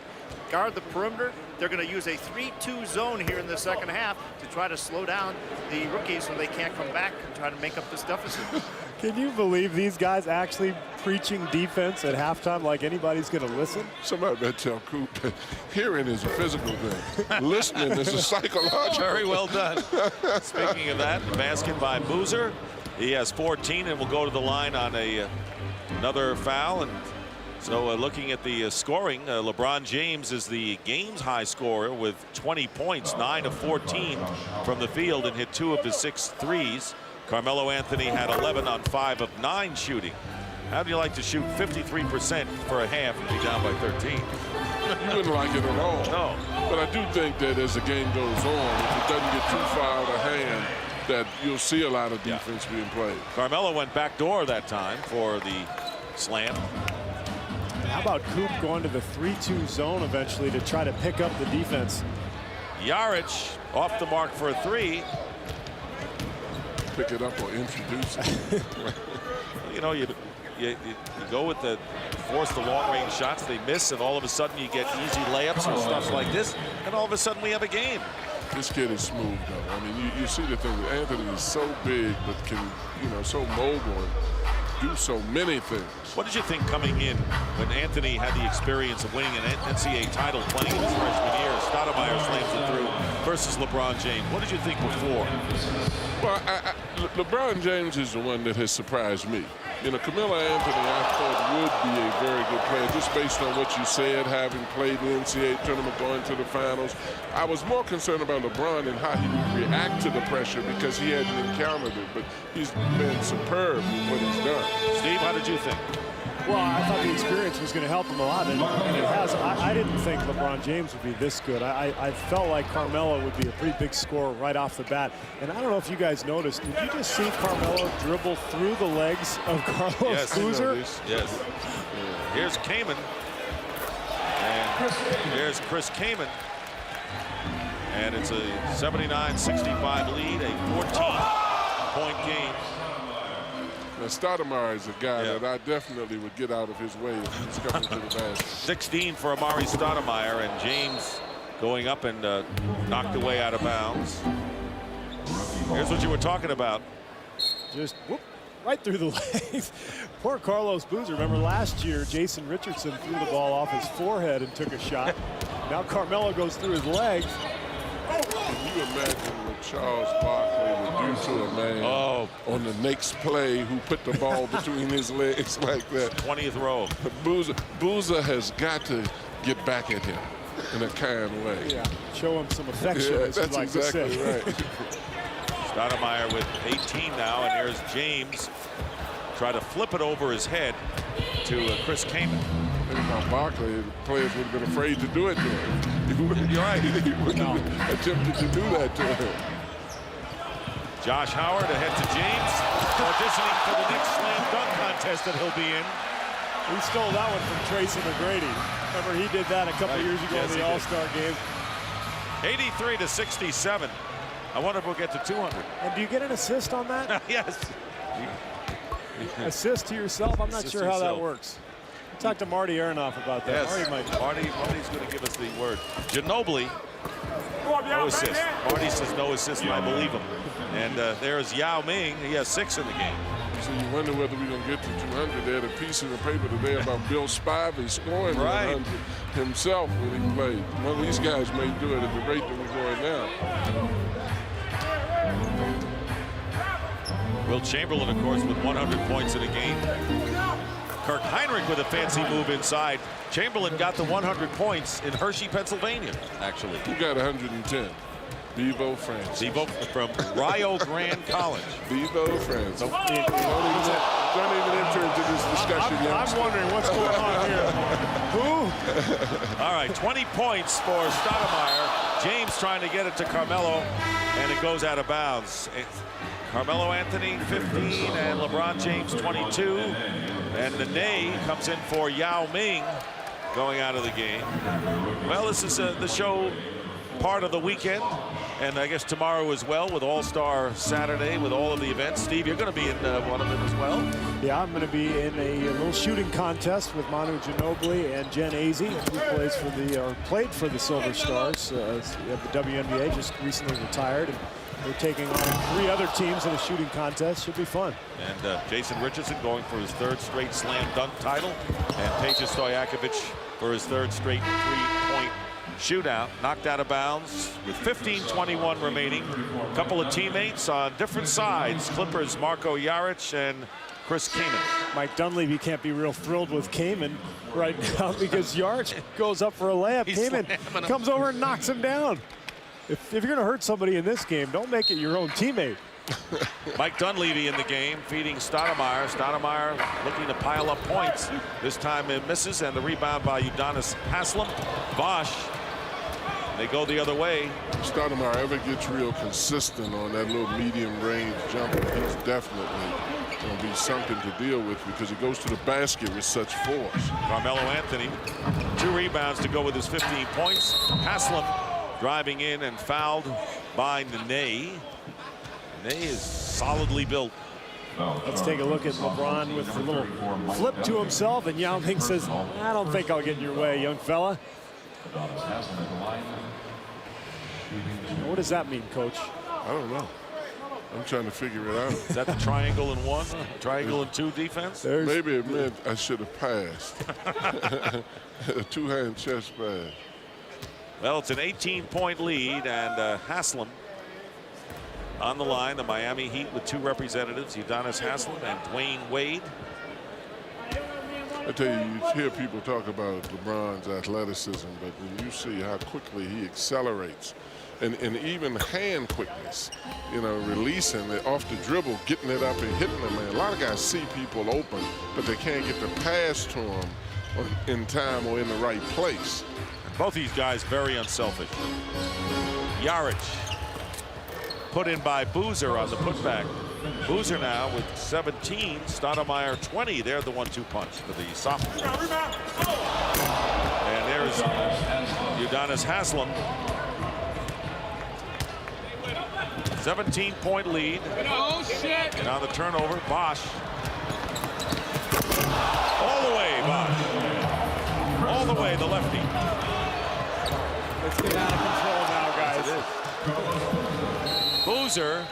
guard the perimeter. They're going to use a 3-2 zone here in the second half to try to slow down the rookies so they can't come back and try to make up this deficit. Can you believe these guys actually preaching defense at halftime like anybody's going to listen? Somebody better tell Coop that hearing is a physical thing. Listening is a psychological. Very well done. Speaking of that, basket by Boozer. He has 14 and will go to the line on another foul. And so looking at the scoring, LeBron James is the game's high scorer with 20 points, 9 of 14 from the field, and hit 2 of his 6 threes. Carmelo Anthony had 11 on 5 of 9 shooting. How do you like to shoot 53% for a half and be down by 13? You wouldn't like it at all. No. But I do think that as the game goes on, if it doesn't get too far out of hand, that you'll see a lot of defense being played. Carmelo went backdoor that time for the slam. How about Coop going to the 3-2 zone eventually to try to pick up the defense? Yarich off the mark for a 3. Pick it up or introduce it. You know, you go with the force the long-range shots. They miss, and all of a sudden you get easy layups or stuff like this, and all of a sudden we have a game. This kid is smooth, though. I mean, you see the thing. Anthony is so big, but can, so mobile and do so many things. What did you think coming in when Anthony had the experience of winning an NCAA title playing in his freshman year? Stoudemire slams it through. versus LeBron James. What did you think before? Well, LeBron James is the one that has surprised me. You know, Carmelo Anthony, I thought would be a very good player, just based on what you said, having played the NCAA tournament, going to the finals. I was more concerned about LeBron and how he would react to the pressure because he hadn't encountered it, but he's been superb with what he's done. Steve, how did you think? Well, I thought the experience was going to help him a lot, and it has. I didn't think LeBron James would be this good. I felt like Carmelo would be a pretty big scorer right off the bat. And I don't know if you guys noticed, did you just see Carmelo dribble through the legs of Carlos Boozer? Yes. Here's Kaman. And here's Chris Kaman. And it's a 79-65 lead, a 14-point game. Now, Stoudemire is a guy that I definitely would get out of his way if he's coming to the basket. 16 for Amari Stoudemire, and James going up and knocked away out of bounds. Here's what you were talking about. Just whoop, right through the legs. Poor Carlos Boozer. Remember last year, Jason Richardson threw the ball off his forehead and took a shot. Now Carmelo goes through his legs. Can you imagine what Charles Barkley would do to a man on the next play who put the ball between his legs like that? 20th row. Boozer has got to get back at him in a kind way. Yeah, show him some affection, as you'd like exactly to say. Right. Stoudemire with 18 now, and here's James. Try to flip it over his head to Chris Kaman. About Barkley, the players would have been afraid to do it to him. You're right. He wouldn't have attempted to do that to him. Josh Howard ahead to James, auditioning for the next slam dunk contest that he'll be in. He stole that one from Tracy McGrady. Remember, he did that a couple years ago in the All-Star game. 83-67. I wonder if we'll get to 200. And do you get an assist on that? Yes. Assist to yourself? I'm not sure how that works. Talk to Marty Aronoff about that. Yes. Marty's going to give us the word. Ginobili, no assist. Marty says no assist, and I believe him. And there's Yao Ming. He has 6 in the game. So you wonder whether we're going to get to 200. They had a piece in the paper today about Bill Spivey scoring 100 himself when he played. One of these guys may do it at the rate that we're going now. Will Chamberlain, of course, with 100 points in a game. Kirk Heinrich with a fancy move inside. Chamberlain got the 100 points in Hershey, Pennsylvania, actually. Who got 110? Bevo France. Bevo from Rio Grande College. Bevo France. Don't even enter into this discussion yet. I'm wondering what's going on here. Who? All right, 20 points for Stoudemire. James trying to get it to Carmelo, and it goes out of bounds. Carmelo Anthony, 15, and LeBron James, 22. And Nene comes in for Yao Ming going out of the game. Well, this is the show part of the weekend, and I guess tomorrow as well with All-Star Saturday with all of the events. Steve, you're going to be in one of them as well. Yeah, I'm going to be in a little shooting contest with Manu Ginobili and Jen Azzi, who plays for played for the Silver Stars at the WNBA, just recently retired. And we're taking on 3 other teams in a shooting contest. Should be fun. And Jason Richardson going for his 3rd straight slam dunk title, and Peja Stojakovic for his 3rd straight 3-point shootout. Knocked out of bounds with 15:21 remaining. A couple of teammates on different sides. Clippers Marko Jaric and Chris Kaman. Mike Dunleavy can't be real thrilled with Kaman right now because Jaric goes up for a layup. Kaman comes over and knocks him down. If you're going to hurt somebody in this game, don't make it your own teammate. Mike Dunleavy in the game, feeding Stoudemire. Stoudemire looking to pile up points. This time it misses, and the rebound by Udonis Haslem. Bosch, they go the other way. Stoudemire ever gets real consistent on that little medium range jumper, he's definitely going to be something to deal with because he goes to the basket with such force. Carmelo Anthony, 2 rebounds to go with his 15 points. Haslem driving in and fouled by Nene. Nene is solidly built. Let's take a look at LeBron with a little flip to himself, and Yao Ming says, I don't think I'll get in your way, young fella. What does that mean, Coach? I don't know. I'm trying to figure it out. Is that the triangle in 1, triangle in 2 defense? Maybe it meant I should have passed. A 2-hand chest pass. Well, it's an 18-point lead, and Haslam on the line. The Miami Heat with 2 representatives, Udonis Haslam and Dwayne Wade. I tell you, you hear people talk about LeBron's athleticism, but when you see how quickly he accelerates, and even hand quickness, you know, releasing it off the dribble, getting it up and hitting them. Man, a lot of guys see people open, but they can't get the pass to them in time or in the right place. And both these guys very unselfish. Yarich put in by Boozer on the putback. Boozer now with 17, Stoudemire 20. They're the 1-2 punch for the sophomore. And there's Udonis Haslam. 17-point lead. And on the turnover, Bosch. All the way, Bosch. All the way, the lefty. It's getting out of control now, guys. Yes, it is. Boozer.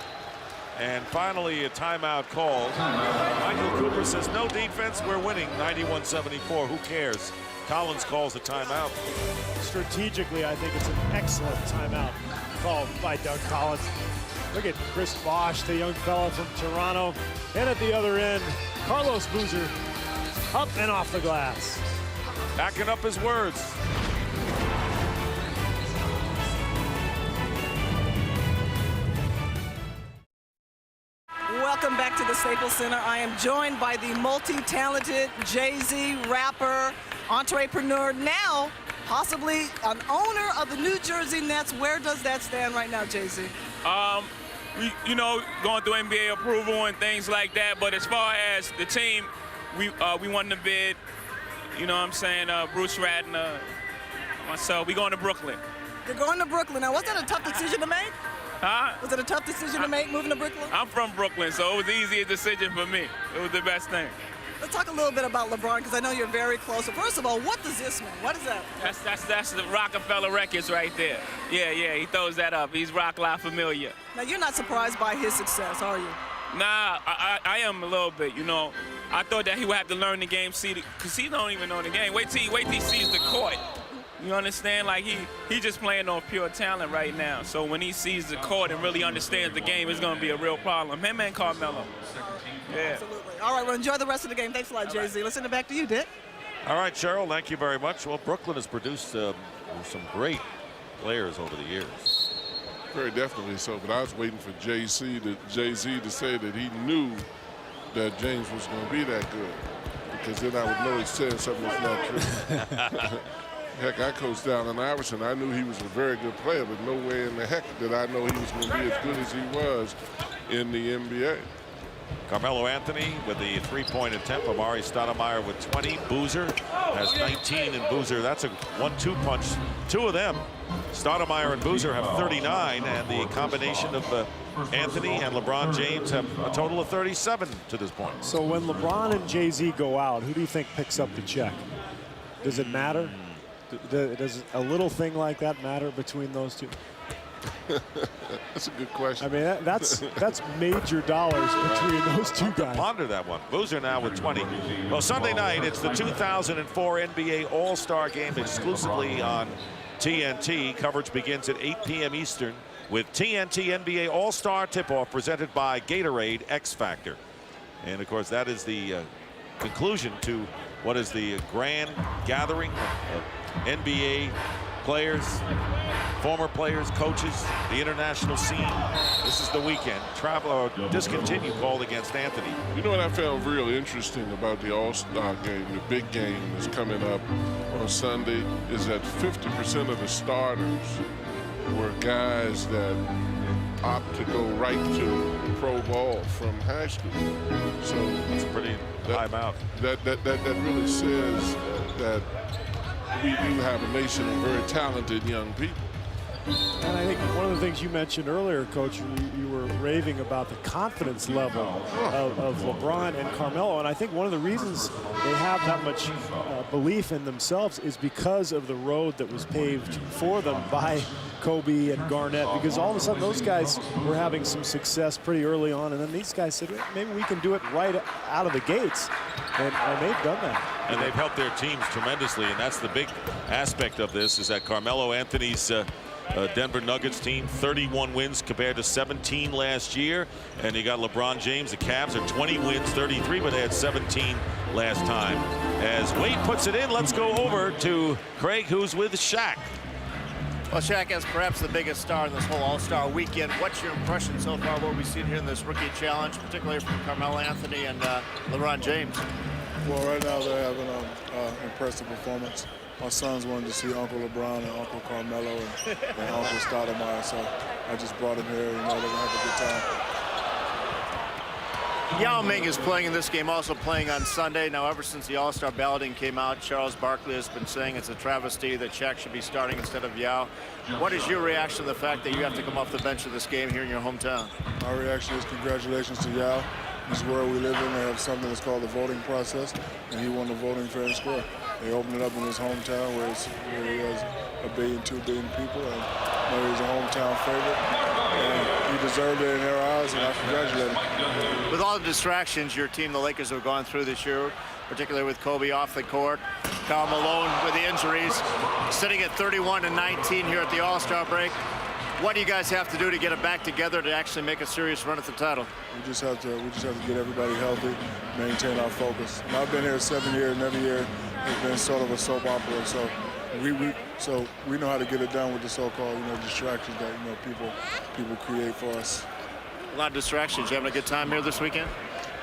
And finally, a timeout called. Michael Cooper says, no defense, we're winning 91-74. Who cares? Collins calls the timeout. Strategically, I think it's an excellent timeout called by Doug Collins. Look at Chris Bosch, the young fella from Toronto. And at the other end, Carlos Boozer, up and off the glass. Backing up his words. Welcome back to the Staples Center. I am joined by the multi-talented Jay-Z rapper, entrepreneur, now possibly an owner of the New Jersey Nets. Where does that stand right now, Jay-Z? You know, going through NBA approval and things like that. But as far as the team, we won the bid. You know what I'm saying? Bruce Radner, myself, we going to Brooklyn. You're going to Brooklyn. Now, was that a tough decision to make? Huh? Was it a tough decision to make, moving to Brooklyn? I'm from Brooklyn, so it was the easiest decision for me. It was the best thing. Let's talk a little bit about LeBron, because I know you're very close. So first of all, what does this mean? What is that? That's the Rockefeller Records right there. Yeah, he throws that up. He's Rock La Familia. Now, you're not surprised by his success, are you? Nah, I am a little bit, you know. I thought that he would have to learn the game, because he don't even know the game. Wait till he sees the court. You understand? Like, he just playing on pure talent right now. So when he sees the court and really understands the game, it's going to be a real problem. Him and Carmelo. Yeah. Absolutely. All right, well, enjoy the rest of the game. Thanks a lot, Jay-Z. Let's send it back to you, Dick. All right, Cheryl, thank you very much. Well, Brooklyn has produced some great players over the years. Very definitely so, but I was waiting for Jay-Z to say that he knew that James was going to be that good, because then I would know he's saying something that's not true. Heck, I coached Allen Iverson. I knew he was a very good player, but no way in the heck did I know he was going to be as good as he was in the NBA. Carmelo Anthony with the three-point attempt. Amari Stoudemire with 20. Boozer has 19, and Boozer, that's a 1-2 punch. Two of them, Stoudemire and Boozer, have 39, and the combination of Anthony and LeBron James have a total of 37 to this point. So when LeBron and Jay-Z go out, who do you think picks up the check? Does it matter? Does a little thing like that matter between those two? That's a good question. I mean, that's major dollars between those two guys. Ponder that one. Boozer now with 20. Well, Sunday night, it's the 2004 NBA All-Star Game exclusively on TNT. Coverage begins at 8 p.m. Eastern with TNT NBA All-Star Tip-Off presented by Gatorade X Factor. And, of course, that is the conclusion to what is the grand gathering of NBA players, former players, coaches, the international scene. This is the weekend. Travel or discontinue called against Anthony. You know what I found real interesting about the All-Star game, the big game that's coming up on Sunday, is that 50% of the starters were guys that opt to go right to pro ball from high school. So that's pretty time out. That really says that we do have a nation of very talented young people. And I think one of the things you mentioned earlier, Coach, you were raving about the confidence level of LeBron and Carmelo. And I think one of the reasons they have that much belief in themselves is because of the road that was paved for them by Kobe and Garnett, because all of a sudden those guys were having some success pretty early on, and then these guys said, maybe we can do it right out of the gates, and they've done that. And they've helped their teams tremendously, and that's the big aspect of this, is that Carmelo Anthony's Denver Nuggets team, 31 wins compared to 17 last year. And you got LeBron James, the Cavs are 20 wins, 33, but they had 17 last time. As Wade puts it in, let's go over to Craig, who's with Shaq. Well, Shaq is perhaps the biggest star in this whole All-Star weekend. What's your impression so far of what we've seen here in this rookie challenge, particularly from Carmelo Anthony and LeBron James? Well, right now they're having an impressive performance. My sons wanted to see Uncle LeBron and Uncle Carmelo and Uncle Stoudemire, so I just brought him here. You know, they're gonna have a good time. Yao Ming is playing in this game, also playing on Sunday. Now, ever since the All-Star balloting came out, Charles Barkley has been saying it's a travesty that Shaq should be starting instead of Yao. What is your reaction to the fact that you have to come off the bench of this game here in your hometown? My reaction is congratulations to Yao. This is where we live in. They have something that's called the voting process, and he won the voting fair and square. They opened it up in his hometown where he has 1 billion, 2 billion people, and he's a hometown favorite. And he deserved it in their eyes, and I congratulate him. With all the distractions your team, the Lakers, have gone through this year, particularly with Kobe off the court, Karl Malone with the injuries, sitting at 31-19 here at the All-Star break. What do you guys have to do to get it back together to actually make a serious run at the title? We just have to get everybody healthy, maintain our focus. And I've been here 7 years, and every year it's been sort of a soap opera. So we know how to get it done with the so-called distractions that people create for us. A lot of distractions. You having a good time here this weekend?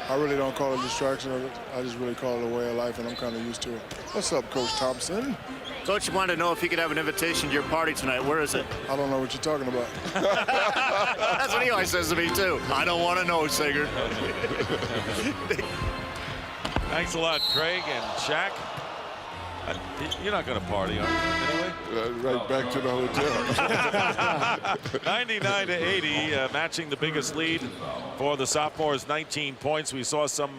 I really don't call it distraction. I just really call it a way of life, and I'm kind of used to it. What's up, Coach Thompson? Coach wanted to know if he could have an invitation to your party tonight. Where is it? I don't know what you're talking about. That's what he always says to me, too. I don't want to know, Sager. Thanks a lot, Craig and Shaq. You're not going to party, are you, anyway? Right back to the hotel. 99-80, matching the biggest lead for the sophomores, 19 points. We saw some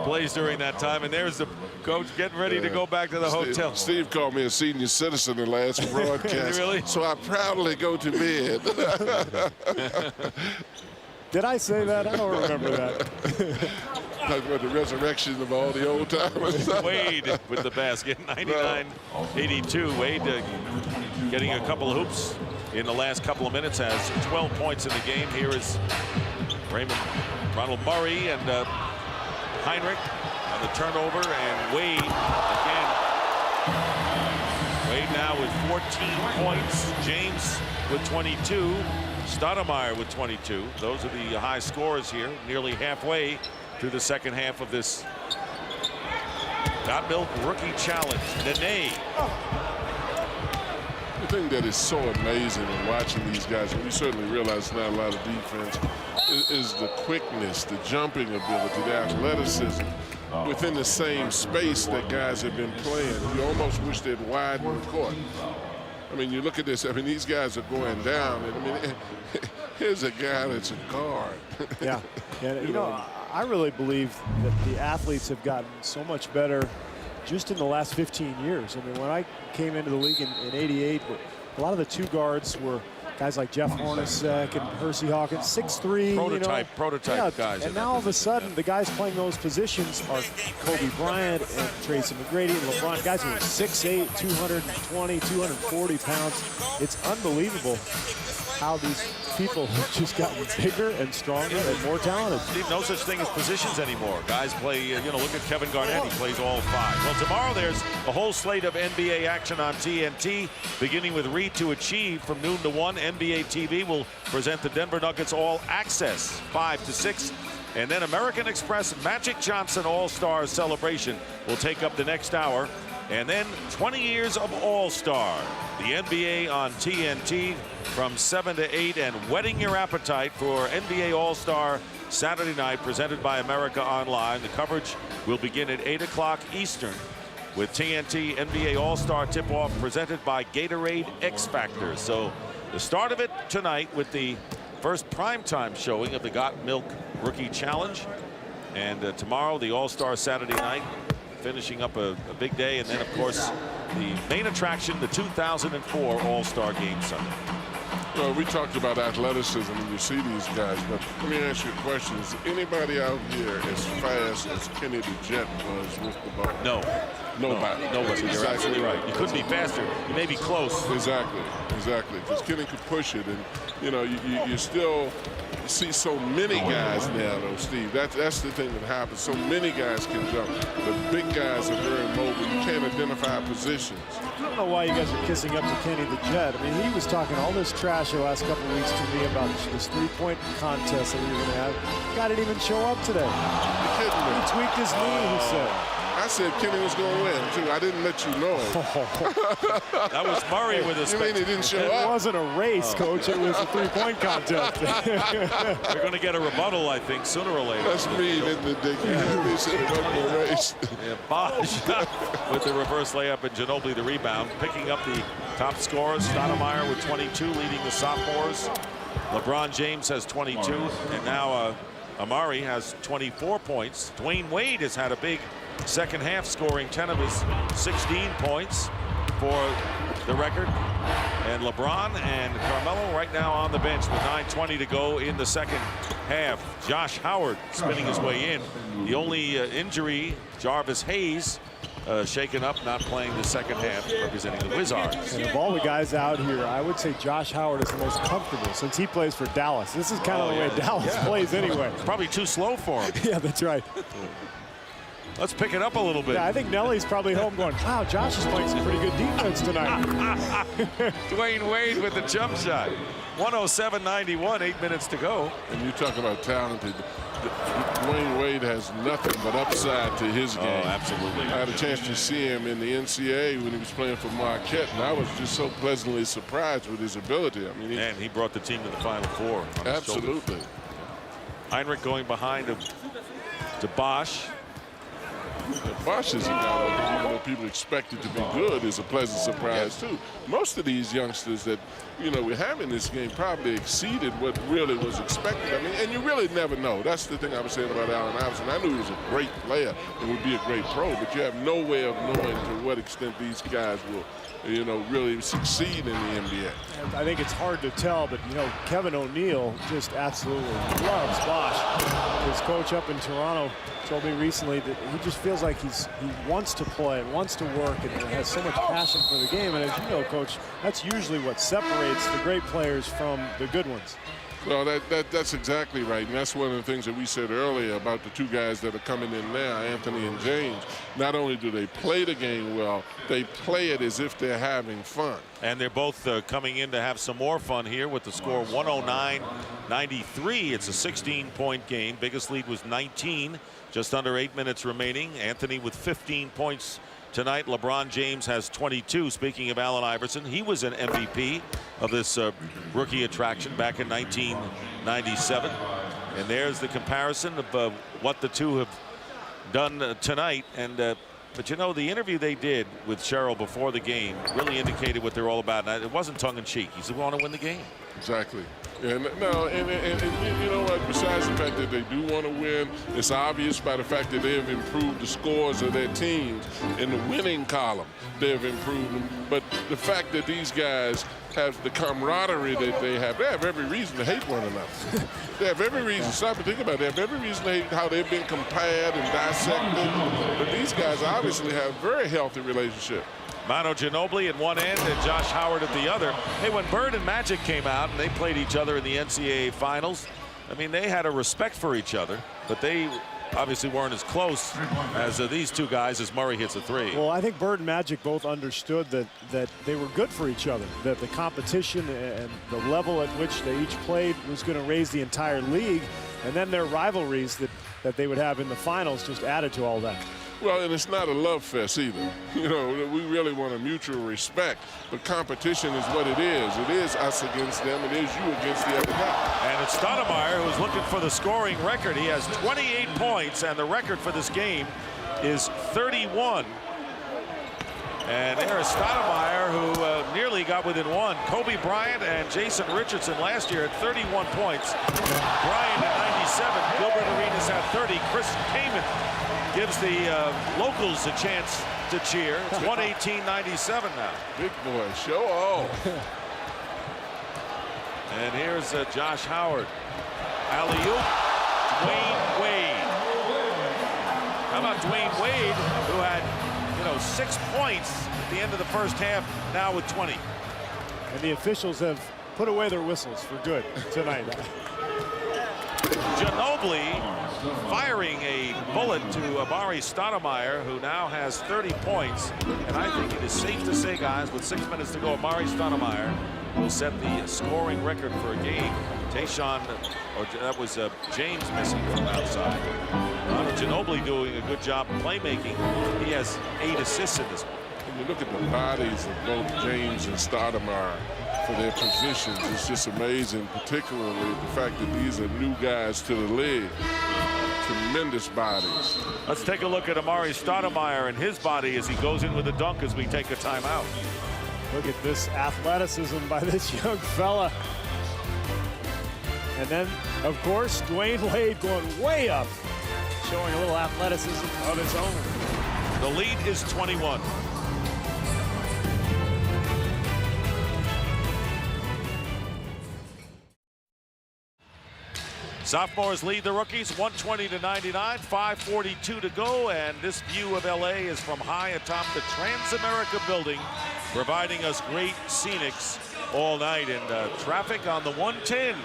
plays during that time, and there's the coach getting ready to go back to the hotel. Steve called me a senior citizen in the last broadcast. Really? So I proudly go to bed. Did I say that? I don't remember that. Talking about the resurrection of all the old timers. Wade with the basket, 99-82. Wade getting a couple of hoops in the last couple of minutes, has 12 points in the game. Here is Ronald Murray and Heinrich on the turnover, and Wade again. Wade now with 14 points. James with 22. Stoudemire with 22. Those are the high scorers here, nearly halfway through the second half of this Got Milk Rookie Challenge. Nene. The thing that is so amazing in watching these guys, and we certainly realize it's not a lot of defense, is the quickness, the jumping ability, the athleticism within the same space that guys have been playing. You almost wish they'd widen the court. I mean, you look at this, I mean, these guys are going down, and I mean, here's a guy that's a guard. Yeah, and you know, I really believe that the athletes have gotten so much better just in the last 15 years. I mean, when I came into the league in '88, a lot of the two guards were guys like Jeff Hornacek and Percy Hawkins, 6'3", prototype guys. And now all of a sudden, the guys playing those positions are Kobe Bryant and Tracy McGrady and LeBron, guys who are 6'8", 220, 240 pounds. It's unbelievable how these people have just gotten bigger and stronger and more talented. Steve, no such thing as positions anymore. Guys play, look at Kevin Garnett. He plays all five. Well, tomorrow there's a whole slate of NBA action on TNT, beginning with Read to Achieve from noon to 1. NBA TV will present the Denver Nuggets All Access 5 to 6. And then American Express Magic Johnson All-Star Celebration will take up the next hour. And then 20 years of All-Star, the NBA on TNT from 7 to 8, and whetting your appetite for NBA All-Star Saturday night presented by America Online. The coverage will begin at 8 o'clock Eastern with TNT NBA All-Star tip-off presented by Gatorade X Factor. So the start of it tonight with the first primetime showing of the Got Milk Rookie Challenge. And tomorrow, the All-Star Saturday night, finishing up a big day. And then, of course, the main attraction, the 2004 All-Star Game Sunday. Well, we talked about athleticism and you see these guys, but let me ask you a question. Is anybody out here as fast as Kenny the Jet was with the ball? No. Nobody. Nobody. You're Exactly absolutely right. You couldn't be faster. You may be close. Exactly. Because Kenny could push it, and you know you still see so many guys now, though, Steve. That's the thing that happens. So many guys can jump. The big guys are very mobile. You can't identify positions. I don't know why you guys are kissing up to Kenny the Jet. I mean, he was talking all this trash the last couple of weeks to me about this three-point contest that we were going to have. Guy didn't even show up today. You're kidding me. He tweaked his knee, he said. I said Kenny was going to win, too. I didn't let you know. That was Murray with his. You mean he didn't show up? It wasn't a race, Coach. It was a three-point contest. We're going to get a rebuttal, I think, sooner or later. That's mean, isn't it, Dick? They said it wasn't a race. Yeah, Bosch with the reverse layup and Ginobili the rebound. Picking up the top scorers. Stoudemire with 22, leading the sophomores. LeBron James has 22, and now Amari has 24 points. Dwayne Wade has had a big second half, scoring 10 of his 16 points for the record. And LeBron and Carmelo right now on the bench with 9:20 to go in the second half. Josh Howard spinning his way in. The only injury, Jarvis Hayes, shaken up, not playing the second half, representing the Wizards. And of all the guys out here, I would say Josh Howard is the most comfortable since he plays for Dallas. This is kind of the way Dallas plays anyway. It's probably too slow for him. Yeah, that's right. Let's pick it up a little bit. Yeah, I think Nelly's probably home going, wow, Josh is playing some pretty good defense tonight. Dwayne Wade with the jump shot. 107-91, 8 minutes to go. And you talk about talented. Dwayne Wade has nothing but upside to his game. Oh, absolutely. I had a chance to see him in the NCAA when he was playing for Marquette, and I was just so pleasantly surprised with his ability. I mean, and he brought the team to the Final Four. Absolutely. Heinrich going behind to Bosch. Bosch is a guy that even though people expected to be good is a pleasant surprise too. Most of these youngsters that we have in this game probably exceeded what really was expected. I mean, and you really never know. That's the thing I was saying about Allen Iverson. I knew he was a great player and would be a great pro, but you have no way of knowing to what extent these guys will really succeed in the NBA. And I think it's hard to tell, but Kevin O'Neal just absolutely loves Bosch. His coach up in Toronto told me recently that he just feels like he wants to play and wants to work and has so much passion for the game. And as you know, Coach, that's usually what separates the great players from the good ones. Well, that's exactly right. And that's one of the things that we said earlier about the two guys that are coming in now, Anthony and James. Not only do they play the game well, they play it as if they're having fun. And they're both coming in to have some more fun here with the score 109-93. It's a 16-point game. Biggest lead was 19. Just under 8 minutes remaining. Anthony with 15 points tonight. LeBron James has 22. Speaking of Allen Iverson, he was an MVP of this rookie attraction back in 1997. And there's the comparison of what the two have done tonight. And but the interview they did with Cheryl before the game really indicated what they're all about. And it wasn't tongue-in-cheek. He said, we want to win the game. Exactly. And no, and you know what? Besides the fact that they do want to win, it's obvious by the fact that they have improved the scores of their teams in the winning column. They have improved them. But the fact that these guys have the camaraderie that they have every reason to hate one another. They have every reason. Stop and think about it. They have every reason to hate how they've been compared and dissected. But these guys obviously have a very healthy relationship. Manu Ginobili at one end and Josh Howard at the other. Hey, when Bird and Magic came out and they played each other in the NCAA finals, I mean, they had a respect for each other, but they obviously weren't as close as these two guys as Murray hits a three. Well, I think Bird and Magic both understood that they were good for each other, that the competition and the level at which they each played was going to raise the entire league, and then their rivalries that they would have in the finals just added to all that. Well, and it's not a love fest either. We really want a mutual respect, but competition is what it is. It is us against them. It is you against the other guy. And it's Stoudemire who's looking for the scoring record. He has 28 points, and the record for this game is 31. And there's Stoudemire, who nearly got within one. Kobe Bryant and Jason Richardson last year at 31 points. Bryant at 97. Gilbert Arenas at 30. Chris Kaman gives the locals a chance to cheer. It's 118-97 now. Big boy, show off. And here's Josh Howard. Alley-oop, Dwayne Wade. How about Dwayne Wade, who had, 6 points at the end of the first half, now with 20. And the officials have put away their whistles for good tonight. Ginobili firing a bullet to Amari Stoudemire, who now has 30 points. And I think it is safe to say, guys, with 6 minutes to go, Amari Stoudemire will set the scoring record for a game. Tayshaun, or that was James missing from outside. Ginobili doing a good job of playmaking. He has 8 assists in this one. When you look at the bodies of both James and Stoudemire for their positions, it's just amazing, particularly the fact that these are new guys to the league. Tremendous bodies. Let's take a look at Amari Stoudemire and his body as he goes in with a dunk as we take a timeout. Look at this athleticism by this young fella. And then, of course, Dwayne Wade going way up, showing a little athleticism of his own. The lead is 21. Sophomores lead the rookies 120-99, 5:42 to go, and this view of LA is from high atop the Transamerica building, providing us great scenics all night. And traffic on the 110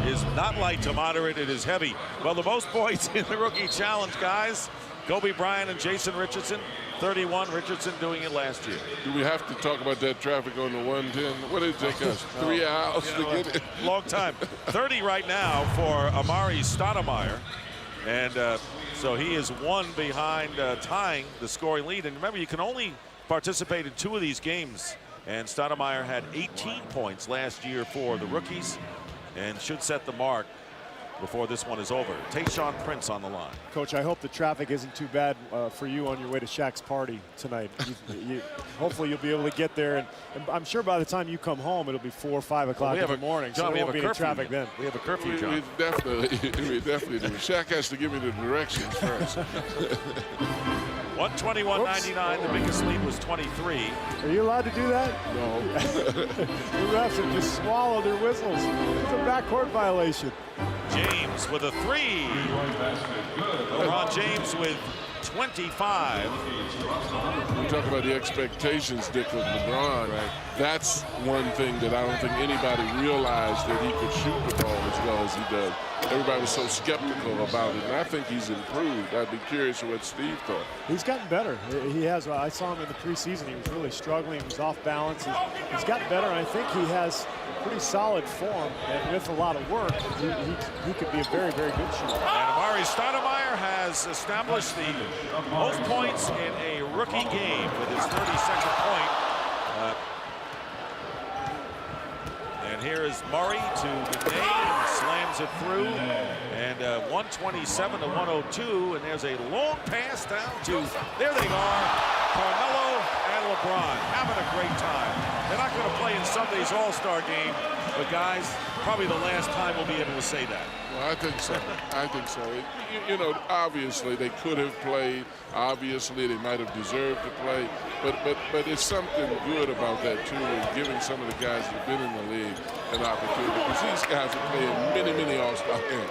is not light to moderate, it is heavy. Well, the most points in the rookie challenge, guys. Kobe Bryant and Jason Richardson, 31. Richardson doing it last year. Do we have to talk about that traffic on the 110? What did it take us? 3 hours to get it? Long time. 30 right now for Amari Stoudemire. And so he is 1 behind tying the scoring lead. And remember, you can only participate in 2 of these games. And Stoudemire had 18 points last year for the rookies and should set the mark before this one is over. Tayshaun Prince on the line. Coach, I hope the traffic isn't too bad for you on your way to Shaq's party tonight. Hopefully you'll be able to get there, and I'm sure by the time you come home it'll be 4 or 5 o'clock in the morning. John, so we there have won't a be any traffic then. We have a curfew, John. We definitely do. Shaq has to give me the directions first. 121-99, the biggest lead was 23. Are you allowed to do that? No. The refs have just swallowed their whistles. It's a backcourt violation. James with a 3. LeBron James with 25. We talk about the expectations, Dick, of LeBron. Right. That's one thing that I don't think anybody realized, that he could shoot the ball as well as he does. Everybody was so skeptical about it, and I think he's improved. I'd be curious what Steve thought. He's gotten better. He has. I saw him in the preseason. He was really struggling. He was off balance. He's gotten better, and I think he has pretty solid form, and with a lot of work, he could be a very, very good shooter. And Amari Stoudemire has established the most points in a rookie game with his 32nd point. And here is Murray to the name, slams it through, and 127 to 102, and there's a long pass down to, there they are, Carmelo and LeBron having a great time. They're not going to play in Sunday's All-Star game, but guys, probably the last time we'll be able to say that. Well, I think so. I think so. You know, obviously they could have played. Obviously they might have deserved to play. But it's something good about that too, and giving some of the guys that have been in the league an opportunity, because these guys are playing many All-Star games.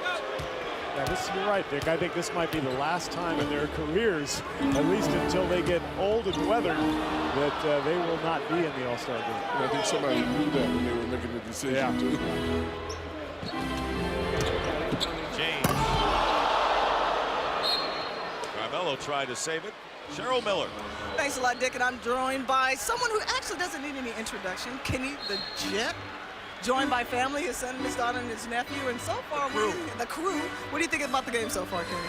Yeah, you're right, Dick. I think this might be the last time in their careers, at least until they get old and weathered, that they will not be in the All-Star game. And I think somebody knew that when they were making the decision too. James. Carmelo tried to save it. Cheryl Miller. Thanks a lot, Dick, and I'm joined by someone who actually doesn't need any introduction, Kenny the Jet. Joined by family, his son, his daughter, and his nephew, and so far, the crew. What do you think about the game so far, Kenny?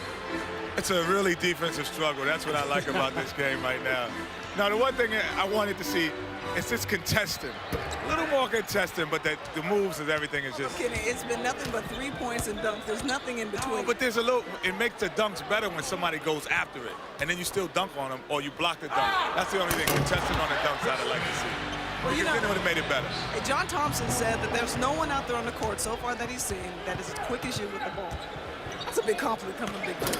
It's a really defensive struggle. That's what I like about this game right now. Now, the one thing I wanted to see is just contesting. A little more contesting, but the moves and everything is just... Kenny, it's been nothing but 3 points and dunks. There's nothing in between. No, but there's a little... It makes the dunks better when somebody goes after it, and then you still dunk on them, or you block the dunk. That's the only thing, contesting on the dunks I'd like to see. Well, you know, it would have made it better. John Thompson said that there's no one out there on the court so far that he's seen that is as quick as you with the ball. That's a big compliment coming from Big Coach.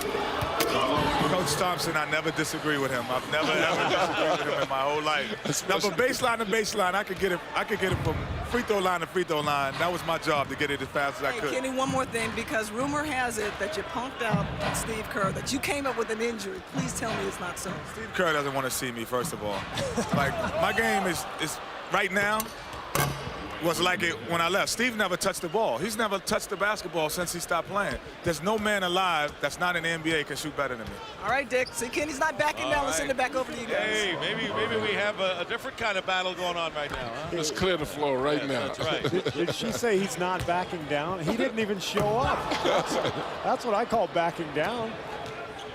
Coach Thompson, I never disagree with him. I've never ever disagreed with him in my whole life. Now, from baseline to baseline, I could get it from free throw line to free throw line. That was my job to get it as fast as I could. Kenny, one more thing, because rumor has it that you punked out Steve Kerr, that you came up with an injury. Please tell me it's not so. Steve Kerr doesn't want to see me, first of all. Like, my game is right now was like it when I left. Steve never touched the ball. He's never touched the basketball since he stopped playing. There's no man alive that's not in the NBA can shoot better than me. All right, Dick. See, Kenny's not backing down. Let's send it back over to you guys. Hey, maybe we have a different kind of battle going on right now. Huh? Let's clear the floor right now. That's right. Did she say he's not backing down? He didn't even show up. That's what I call backing down.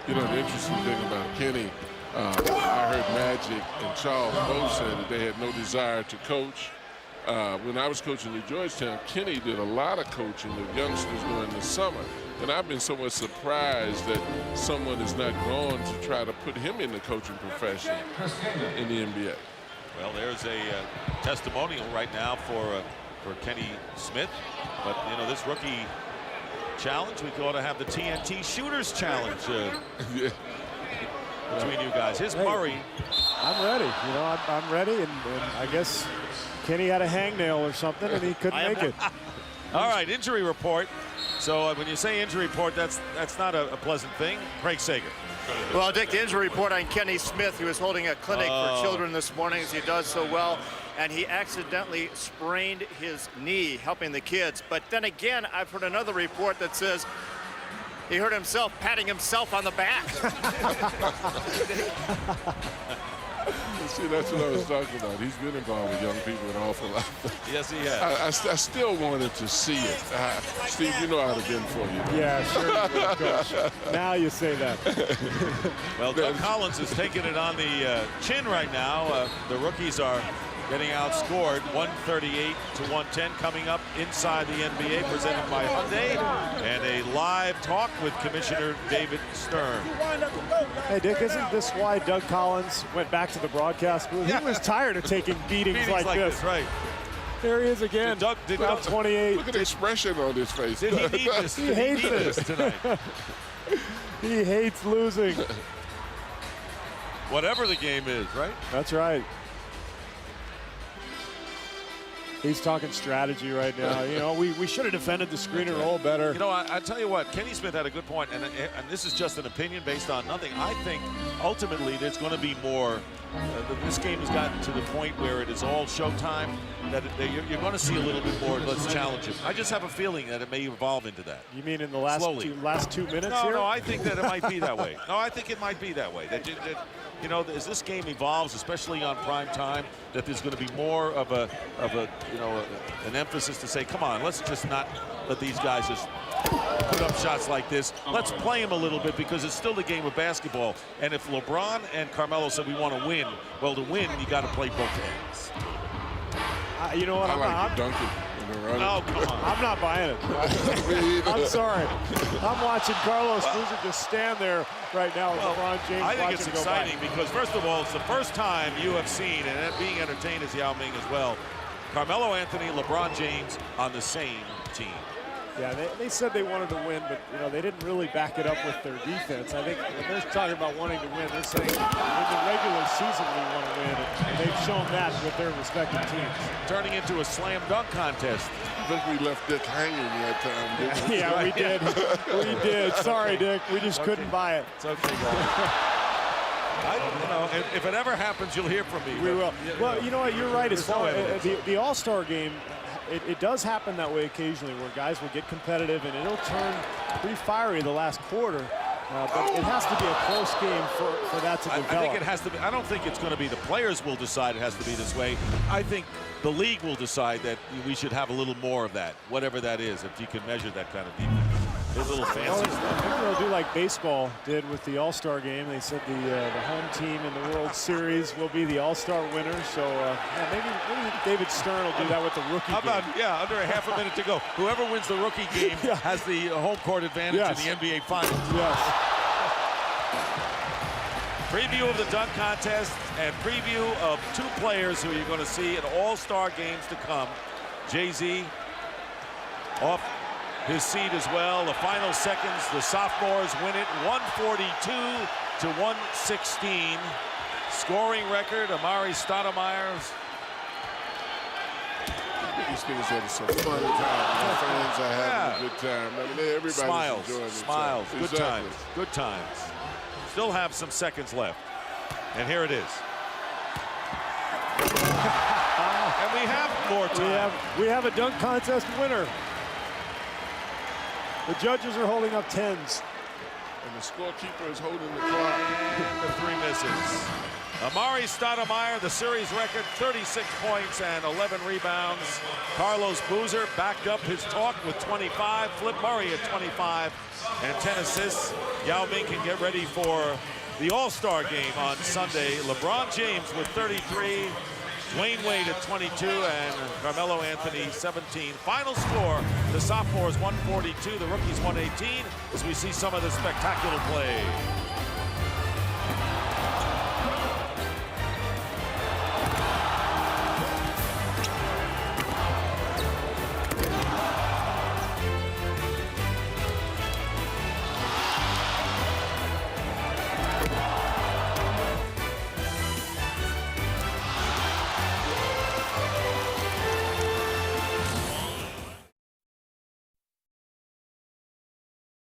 You know, the interesting thing about Kenny, I heard Magic and Charles both said that they had no desire to coach. When I was coaching at Georgetown, Kenny did a lot of coaching with youngsters during the summer. And I've been somewhat surprised that someone has not gone to try to put him in the coaching profession in the NBA. Well, there's a testimonial right now for Kenny Smith. But, you know, this rookie challenge, we ought to have the TNT Shooters Challenge between you guys. Here's Murray. I'm ready. You know, I'm ready, and I guess Kenny had a hangnail or something, and he couldn't make it. All right, injury report. So when you say injury report, that's not a pleasant thing. Craig Sager. Well, Dick, the injury report on Kenny Smith, who was holding a clinic for children this morning, as he does so well, and he accidentally sprained his knee, helping the kids. But then again, I've heard another report that says he hurt himself patting himself on the back. See, that's what I was talking about. He's been involved with young people an awful lot. Yes, he has. I still wanted to see it. Steve, you know I'd have been for you. Yeah, sure, Coach. Now you say that. Well, Doug Collins is taking it on the chin right now. The rookies are getting outscored 138 to 110. Coming up inside the NBA, presented by Hyundai, and a live talk with Commissioner David Stern. Hey, Dick, isn't this why Doug Collins went back to the broadcast booth? He was tired of taking beatings like this. Right. There he is again. Did Doug 28. Look at the expression on his face. Did he need this? He hates this tonight. He hates losing. Whatever the game is, right? That's right. He's talking strategy right now. You know, we should have defended the screen and roll better. You know, I tell you what, Kenny Smith had a good point, and this is just an opinion based on nothing. I think ultimately there's going to be more. This game has gotten to the point where it is all showtime, that you're going to see a little bit more. Let's challenge him. I just have a feeling that it may evolve into that. You mean in the last two minutes here? No, I think that it might be that way. No, I think it might be that way. That you know, as this game evolves, especially on prime time, that there's going to be more of an emphasis to say, come on, let's just not let these guys just put up shots like this. Let's play them a little bit, because it's still the game of basketball. And if LeBron and Carmelo said we want to win, well, to win, you got to play both ends. You know what? I'm dunking. Oh, come on. I'm not buying it. I'm sorry. I'm watching Carlos Boozer just stand there right now with LeBron James. I think it's exciting because, first of all, it's the first time you have seen, and being entertained as Yao Ming as well, Carmelo Anthony, LeBron James on the same team. Yeah, they said they wanted to win, but you know they didn't really back it up with their defense. I think when they're talking about wanting to win, they're saying in the regular season we want to win, and they've shown that with their respective teams. Turning into a slam dunk contest. I think we left Dick hanging that time, didn't we? Yeah, we did. We did. Sorry, Dick. We just couldn't buy it. It's okay, guys. If it ever happens, you'll hear from me. We will. Well, you know what? You're right. As far as the All-Star game, it does happen that way occasionally, where guys will get competitive and it'll turn pretty fiery the last quarter. But it has to be a close game for that to develop. I think it has to be. I don't think it's going to be the players will decide it has to be this way. I think the league will decide that we should have a little more of that, whatever that is, if you can measure that kind of defense. It's a little fancy stuff. Maybe they'll do like baseball did with the All-Star game. They said the home team in the World Series will be the All-Star winner. So maybe David Stern will do that with the rookie game. How about, under a half a minute to go. Whoever wins the rookie game has the home court advantage in the NBA Finals. Yes. Preview of the dunk contest and preview of two players who you're going to see at All-Star games to come. Jay-Z off his seat as well. The final seconds, the sophomores win it 142 to 116. Scoring record, Amari Stoudemire's these things that are so fun time. Fans are having a good time. I mean, everybody's Smiles, enjoying smiles, themselves. good times, good times. Still have some seconds left. And here it is. And we have more time. We have a dunk contest winner. The judges are holding up 10s. And the scorekeeper is holding the clock. And the 3 misses. Amari Stoudemire, the series record, 36 points and 11 rebounds. Carlos Boozer backed up his talk with 25. Flip Murray at 25 and 10 assists. Yao Ming can get ready for the All-Star game on Sunday. LeBron James with 33. Dwayne Wade at 22 and Carmelo Anthony 17. Final score, the sophomores 142, the rookies 118, as we see some of the spectacular play.